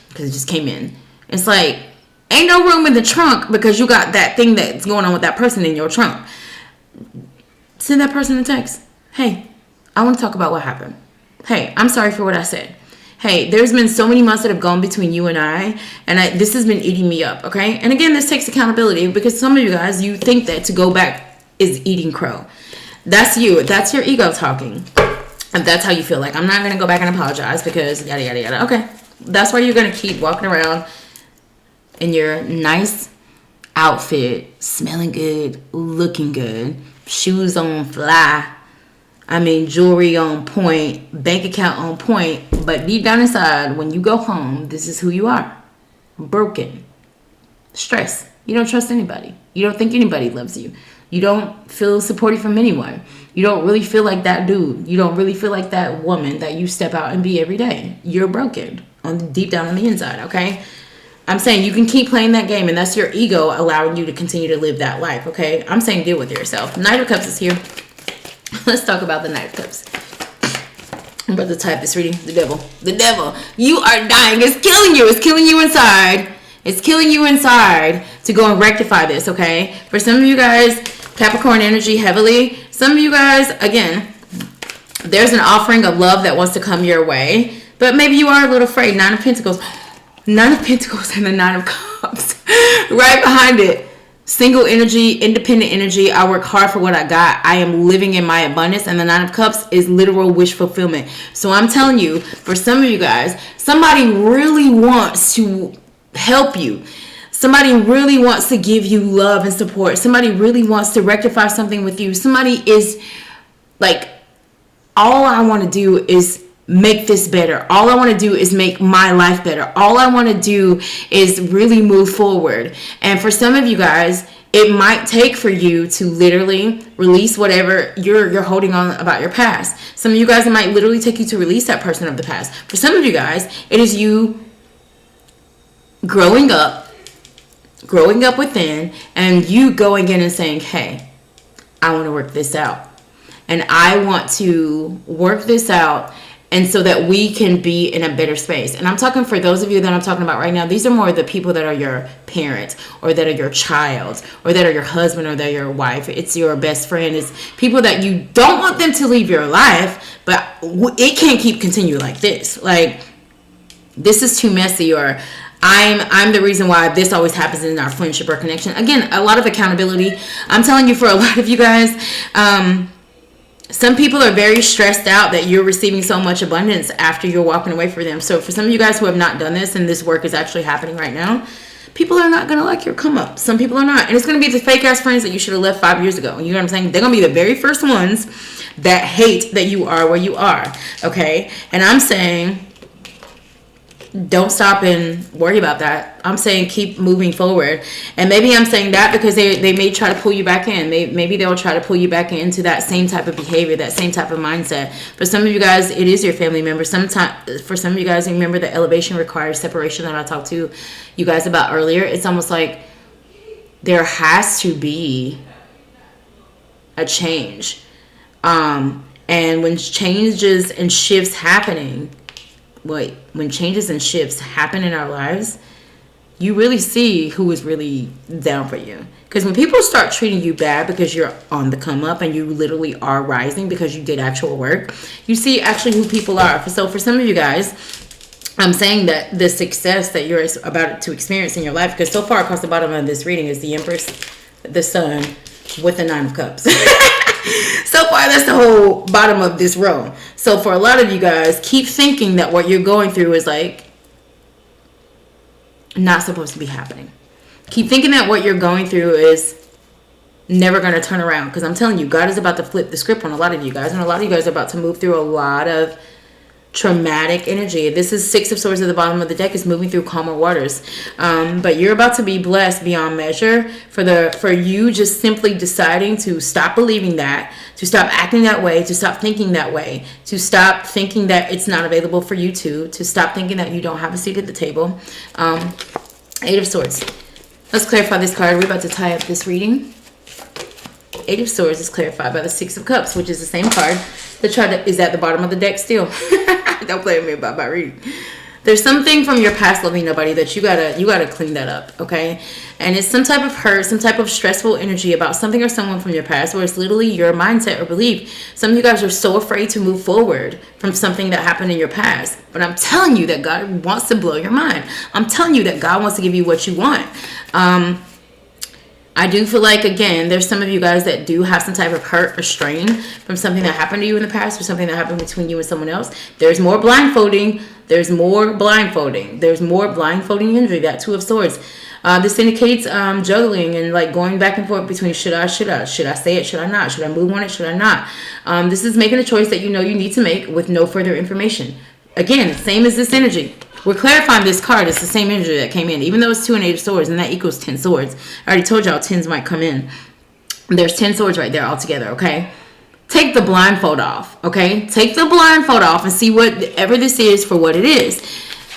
because it just came in. It's like, ain't no room in the trunk because you got that thing that's going on with that person in your trunk. Send that person a text. Hey, I want to talk about what happened. Hey, I'm sorry for what I said. Hey, there's been so many months that have gone between you and I, this has been eating me up, okay? And again, this takes accountability, because some of you guys, you think that to go back is eating crow. That's you. That's your ego talking. And that's how you feel like, I'm not going to go back and apologize because yada, yada, yada. Okay. That's why you're going to keep walking around in your nice outfit, smelling good, looking good, shoes on fly, jewelry on point, bank account on point, but deep down inside, when you go home, this is who you are. Broken. Stress. You don't trust anybody. You don't think anybody loves you. You don't feel supported from anyone. You don't really feel like that dude. You don't really feel like that woman that you step out and be every day. You're broken deep down on the inside, okay? I'm saying you can keep playing that game, and that's your ego allowing you to continue to live that life, okay? I'm saying deal with yourself. Knight of Cups is here. Let's talk about the Knight of Cups. I'm about to type this reading. The devil. The devil. You are dying. It's killing you. It's killing you inside. It's killing you inside to go and rectify this, okay? For some of you guys, Capricorn energy heavily. Some of you guys, again, there's an offering of love that wants to come your way, but maybe you are a little afraid. Nine of Pentacles. Nine of Pentacles and the Nine of Cups. Right behind it. Single energy, independent energy. I work hard for what I got. I am living in my abundance. And the Nine of Cups is literal wish fulfillment. So I'm telling you, for some of you guys, somebody really wants to help you. Somebody really wants to give you love and support. Somebody really wants to rectify something with you. Somebody is like, all I want to do is make this better. All I want to do is make my life better. All I want to do is really move forward. And for some of you guys, it might take for you to literally release whatever you're holding on about your past. Some of you guys, it might literally take you to release that person of the past. For some of you guys, it is you growing up within, and you going in and saying, hey, I want to work this out. And I want to work this out, and so that we can be in a better space. And I'm talking for those of you that I'm talking about right now, these are more the people that are your parent, or that are your child, or that are your husband, or that are your wife. It's your best friend. It's people that you don't want them to leave your life, but it can't keep continue like this. Like, this is too messy, or I'm the reason why this always happens in our friendship or connection. Again, a lot of accountability. I'm telling you, for a lot of you guys, some people are very stressed out that you're receiving so much abundance after you're walking away from them. So for some of you guys who have not done this, and this work is actually happening right now, people are not going to like your come up. Some people are not. And it's going to be the fake ass friends that you should have left 5 years ago. You know what I'm saying? They're going to be the very first ones that hate that you are where you are. Okay? And I'm saying, don't stop and worry about that. I'm saying keep moving forward. And maybe I'm saying that because they may try to pull you back in. Maybe they'll try to pull you back into that same type of behavior, that same type of mindset. For some of you guys, it is your family member. Sometimes, for some of you guys, remember the elevation requires separation that I talked to you guys about earlier. It's almost like there has to be a change. And when changes and shifts when changes and shifts happen in our lives, you really see who is really down for you. Because when people start treating you bad because you're on the come up and you literally are rising because you did actual work, you see actually who people are. So for some of you guys, I'm saying that the success that you're about to experience in your life, because so far across the bottom of this reading is the Empress, the Sun, with the Nine of Cups. So far, that's the whole bottom of this row. So for a lot of you guys, keep thinking that what you're going through is like not supposed to be happening. Keep thinking that what you're going through is never going to turn around. Because I'm telling you, God is about to flip the script on a lot of you guys. And a lot of you guys are about to move through a lot of traumatic energy. This is Six of Swords at the bottom of the deck, is moving through calmer waters. But you're about to be blessed beyond measure for you just simply deciding to stop believing that, to stop acting that way, to stop thinking that way, to stop thinking that it's not available for you to stop thinking that you don't have a seat at the table. Eight of Swords. Let's clarify this card. We're about to tie up this reading. Eight of Swords is clarified by the Six of Cups, which is the same card that is at the bottom of the deck still. Don't play with me about my reading. There's something from your past loving nobody that you gotta clean that up, okay? And it's some type of hurt, some type of stressful energy about something or someone from your past, where it's literally your mindset or belief. Some of you guys are so afraid to move forward from something that happened in your past. But I'm telling you that God wants to blow your mind. I'm telling you that God wants to give you what you want. I do feel like, again, there's some of you guys that do have some type of hurt or strain from something that happened to you in the past, or something that happened between you and someone else. There's more blindfolding. There's more blindfolding injury, that Two of Swords. This indicates juggling and like going back and forth between should I say it, should I not, should I move on it, should I not. This is making a choice that you know you need to make with no further information. Again, same as this energy. We're clarifying this card. It's the same energy that came in, even though it's 2 and 8 of swords, and that equals 10 swords. I already told y'all 10s might come in. There's 10 swords right there all together, okay? Take the blindfold off, okay? Take the blindfold off and see whatever this is for what it is.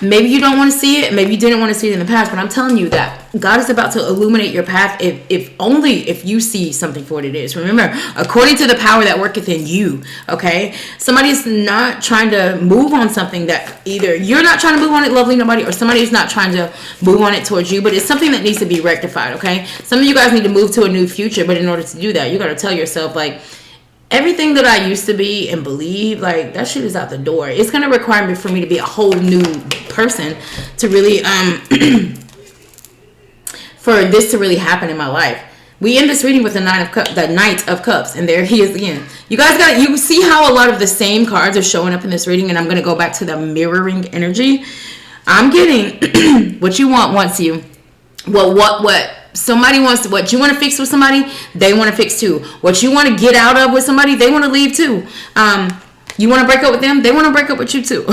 Maybe you don't want to see it. Maybe you didn't want to see it in the past, but I'm telling you that God is about to illuminate your path if you see something for what it is. Remember, according to the power that worketh in you, okay? Somebody's not trying to move on something that either you're not trying to move on it, lovely nobody, or somebody's not trying to move on it towards you, but it's something that needs to be rectified, okay? Some of you guys need to move to a new future, but in order to do that, you got to tell yourself, like, everything that I used to be and believe, like, that shit is out the door. It's going to require me for me to be a whole new person to really, for this to really happen in my life. We end this reading with the Knight of Cups, and there he is again. You guys you see how a lot of the same cards are showing up in this reading, and I'm going to go back to the mirroring energy. I'm getting what you want wants you. What somebody wants to, what you want to fix with somebody, they want to fix too. What you want to get out of with somebody, they want to leave too. You want to break up with them, they want to break up with you too.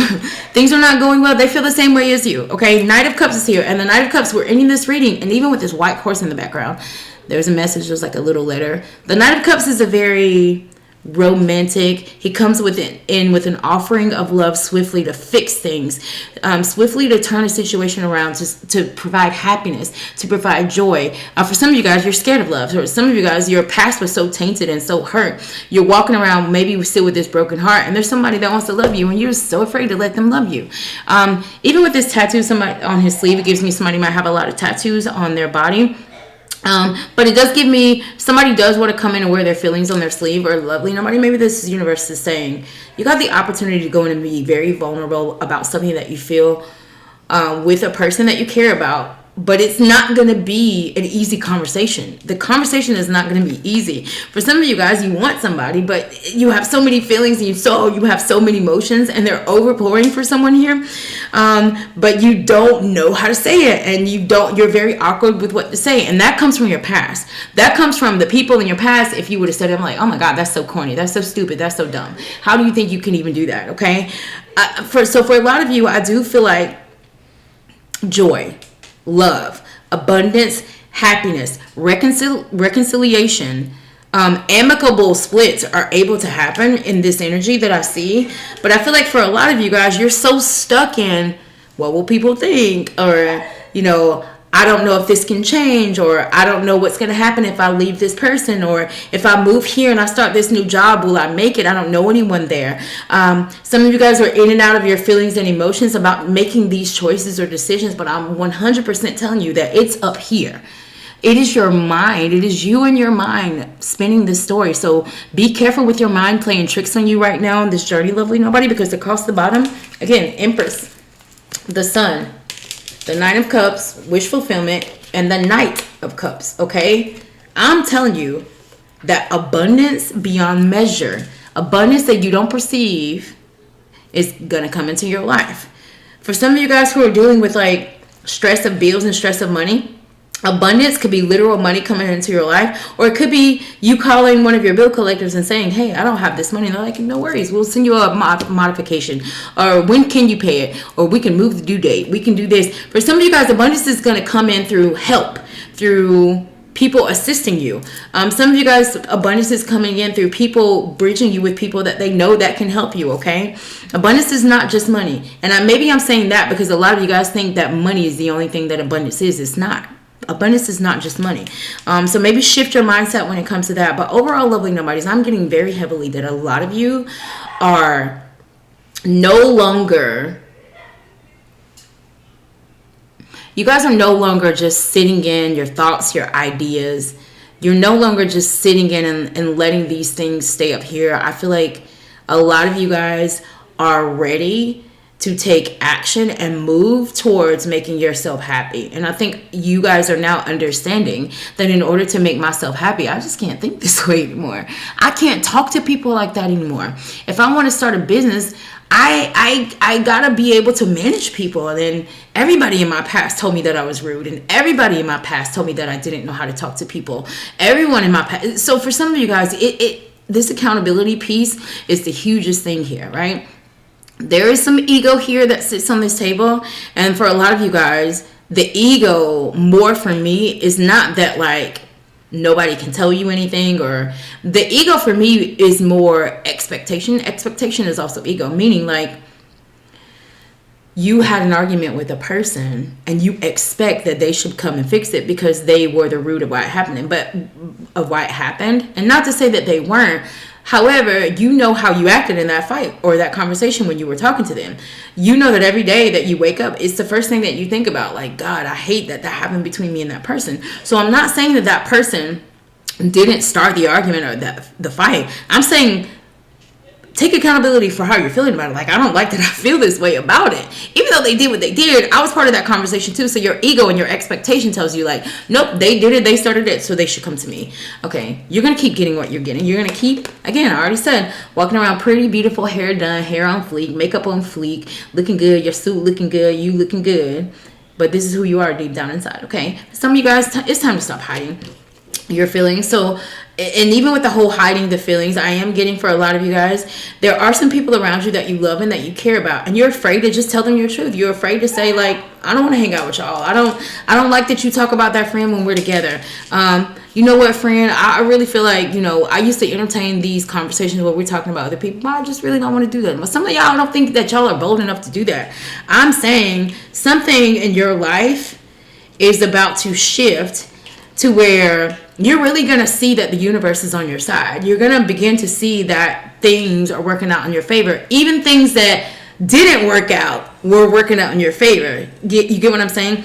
Things are not going well, they feel the same way as you, okay? Knight of Cups is here, and the Knight of Cups, we're ending this reading, and even with this white horse in the background, there's a message, there's like a little letter. The Knight of Cups is a very romantic, he comes with an offering of love swiftly to fix things, swiftly to turn a situation around, to provide happiness, to provide joy. For some of you guys, you're scared of love. Or some of you guys, your past was so tainted and so hurt. You're walking around maybe still with this broken heart, and there's somebody that wants to love you, and you're so afraid to let them love you. Even with this tattoo somebody on his sleeve, it gives me somebody might have a lot of tattoos on their body. But it does give me, somebody does want to come in and wear their feelings on their sleeve, or lovely nobody. Maybe this universe is saying you got the opportunity to go in and be very vulnerable about something that you feel with a person that you care about. But it's not going to be an easy conversation. The conversation is not going to be easy. For some of you guys, you want somebody, but you have so many feelings and you have so many emotions, and they're overpouring for someone here. But you don't know how to say it, and you're very awkward with what to say. And that comes from your past. That comes from the people in your past. If you would have said, I'm like, oh my God, that's so corny. That's so stupid. That's so dumb. How do you think you can even do that? Okay. So for a lot of you, I do feel like joy, love, abundance, happiness, reconciliation, amicable splits are able to happen in this energy that I see. But I feel like for a lot of you guys, you're so stuck in, what will people think? Or, I don't know if this can change, or I don't know what's going to happen if I leave this person, or if I move here and I start this new job, will I make it? I don't know anyone there. Some of you guys are in and out of your feelings and emotions about making these choices or decisions, but I'm 100% telling you that it's up here. It is your mind. It is you and your mind spinning this story. So be careful with your mind playing tricks on you right now on this journey, lovely nobody, because across the bottom, again, Empress, the Sun, the Nine of Cups, wish fulfillment, and the Knight of Cups, okay? I'm telling you that abundance beyond measure, abundance that you don't perceive, is going to come into your life. For some of you guys who are dealing with like stress of bills and stress of money, abundance could be literal money coming into your life, or it could be you calling one of your bill collectors and saying, hey, I don't have this money. And they're like, no worries, we'll send you a modification, or when can you pay it, or we can move the due date, we can do this. For some of you guys, abundance is going to come in through help, through people assisting you. Some of you guys, abundance is coming in through people bridging you with people that they know that can help you, okay? Abundance is not just money. And maybe I'm saying that because a lot of you guys think that money is the only thing that abundance is. It's not. Abundance is not just money. So maybe shift your mindset when it comes to that. But overall, lovely nobodies, I'm getting very heavily that a lot of you are no longer just sitting in your thoughts, your ideas. You're no longer just sitting in and letting these things stay up here. I feel like a lot of you guys are ready to take action and move towards making yourself happy. And I think you guys are now understanding that in order to make myself happy, I just can't think this way anymore. I can't talk to people like that anymore. If I want to start a business, I gotta be able to manage people. And then everybody in my past told me that I was rude, and everybody in my past told me that I didn't know how to talk to people. Everyone in my past. So for some of you guys, this accountability piece is the hugest thing here, right? there is some ego here that sits on this table. And for a lot of you guys, the ego more for me is not that like nobody can tell you anything, or the ego for me is more expectation. Expectation is also ego, meaning like you had an argument with a person and you expect that they should come and fix it because they were the root of why it happened, and not to say that they weren't. However, you know how you acted in that fight or that conversation when you were talking to them. You know that every day that you wake up, it's the first thing that you think about, like, God, I hate that happened between me and that person. So I'm not saying that person didn't start the argument or the fight. I'm saying take accountability for how you're feeling about it. Like, I don't like that I feel this way about it. Even though they did what they did, I was part of that conversation too. So your ego and your expectation tells you like, nope, they did it, they started it, so they should come to me. Okay, you're going to keep getting what you're getting. You're going to keep, again, I already said, walking around pretty, beautiful, hair done, hair on fleek, makeup on fleek, looking good, your suit looking good, you looking good. But this is who you are deep down inside, okay? Some of you guys, it's time to stop hiding your feelings. So, and even with the whole hiding the feelings, I am getting for a lot of you guys, there are some people around you that you love and that you care about, and you're afraid to just tell them your truth. You're afraid to say like, I don't want to hang out with y'all. I don't like that you talk about that friend when we're together. You know what, friend, I really feel like, you know, I used to entertain these conversations where we're talking about other people, but I just really don't want to do that. But some of y'all don't think that y'all are bold enough to do that. I'm saying something in your life is about to shift to where you're really going to see that the universe is on your side. You're going to begin to see that things are working out in your favor. Even things that didn't work out were working out in your favor. You get what I'm saying?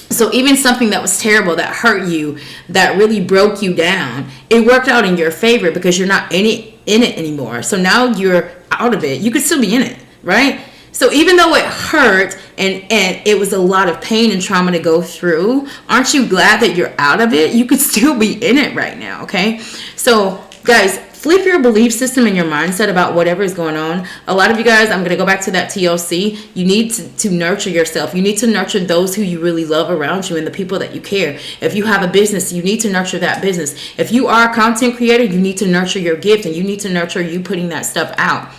So even something that was terrible, that hurt you, that really broke you down, it worked out in your favor because you're not in it anymore. So now you're out of it. You could still be in it, right? So even though it hurt and it was a lot of pain and trauma to go through, aren't you glad that you're out of it? You could still be in it right now, okay? So guys, flip your belief system and your mindset about whatever is going on. A lot of you guys, I'm going to go back to that TLC. You need to nurture yourself. You need to nurture those who you really love around you and the people that you care. If you have a business, you need to nurture that business. If you are a content creator, you need to nurture your gift, and you need to nurture you putting that stuff out.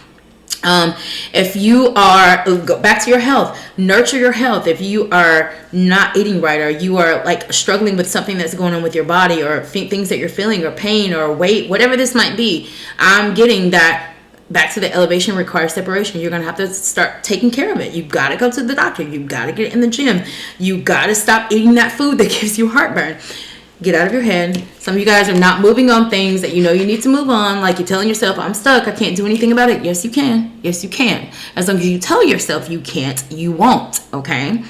If you are, go back to your health, nurture your health. If you are not eating right, or you are like struggling with something that's going on with your body, or things that you're feeling, or pain, or weight, whatever this might be, I'm getting that back to the elevation requires separation. You're going to have to start taking care of it. You've got to go to the doctor. You've got to get in the gym. You got to stop eating that food that gives you heartburn. Get out of your head. Some of you guys are not moving on things that you know you need to move on. Like you're telling yourself, I'm stuck, I can't do anything about it. Yes, you can. Yes, you can. As long as you tell yourself you can't, you won't. Okay?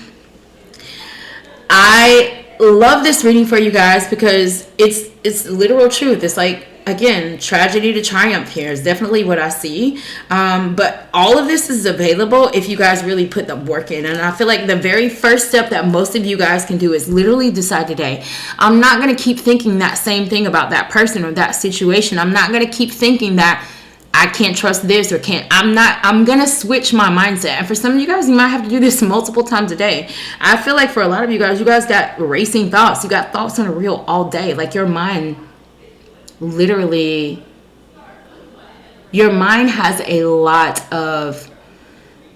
I love this reading for you guys because it's literal truth. It's like, again, tragedy to triumph here is definitely what I see. But all of this is available if you guys really put the work in. And I feel like the very first step that most of you guys can do is literally decide today, I'm not going to keep thinking that same thing about that person or that situation. I'm not going to keep thinking that I can't trust this or can't. I'm going to switch my mindset. And for some of you guys, you might have to do this multiple times a day. I feel like for a lot of you guys got racing thoughts. You got thoughts on a reel all day. Like your mind literally, your mind has a lot of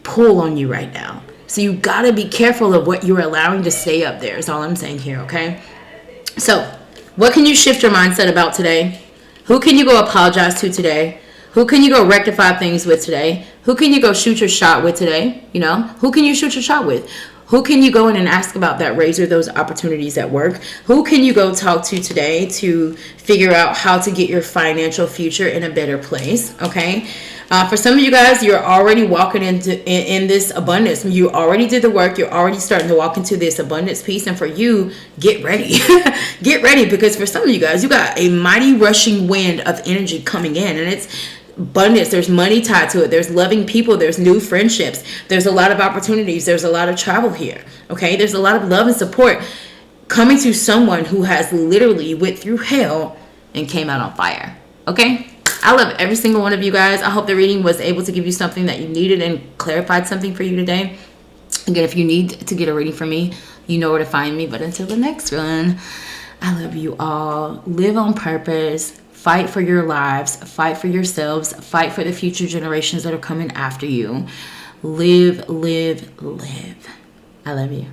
pull on you right now. So you got to be careful of what you're allowing to stay up there is all I'm saying here, okay? So what can you shift your mindset about today? Who can you go apologize to today? Who can you go rectify things with today? Who can you go shoot your shot with today? You know, who can you shoot your shot with? Who can you go in and ask about that raise or those opportunities at work? Who can you go talk to today to figure out how to get your financial future in a better place? Okay. For some of you guys, you're already walking in this abundance. You already did the work. You're already starting to walk into this abundance piece. And for you, get ready. Get ready, because for some of you guys, you got a mighty rushing wind of energy coming in, and it's abundance. There's money tied to it. There's loving people. There's new friendships. There's a lot of opportunities. There's a lot of travel here. Okay. There's a lot of love and support coming to someone who has literally went through hell and came out on fire. Okay. I love every single one of you guys. I hope the reading was able to give you something that you needed and clarified something for you today. Again, if you need to get a reading from me, you know where to find me. But until the next one, I love you all. Live on purpose. Fight for your lives, fight for yourselves, fight for the future generations that are coming after you. Live, live, live. I love you.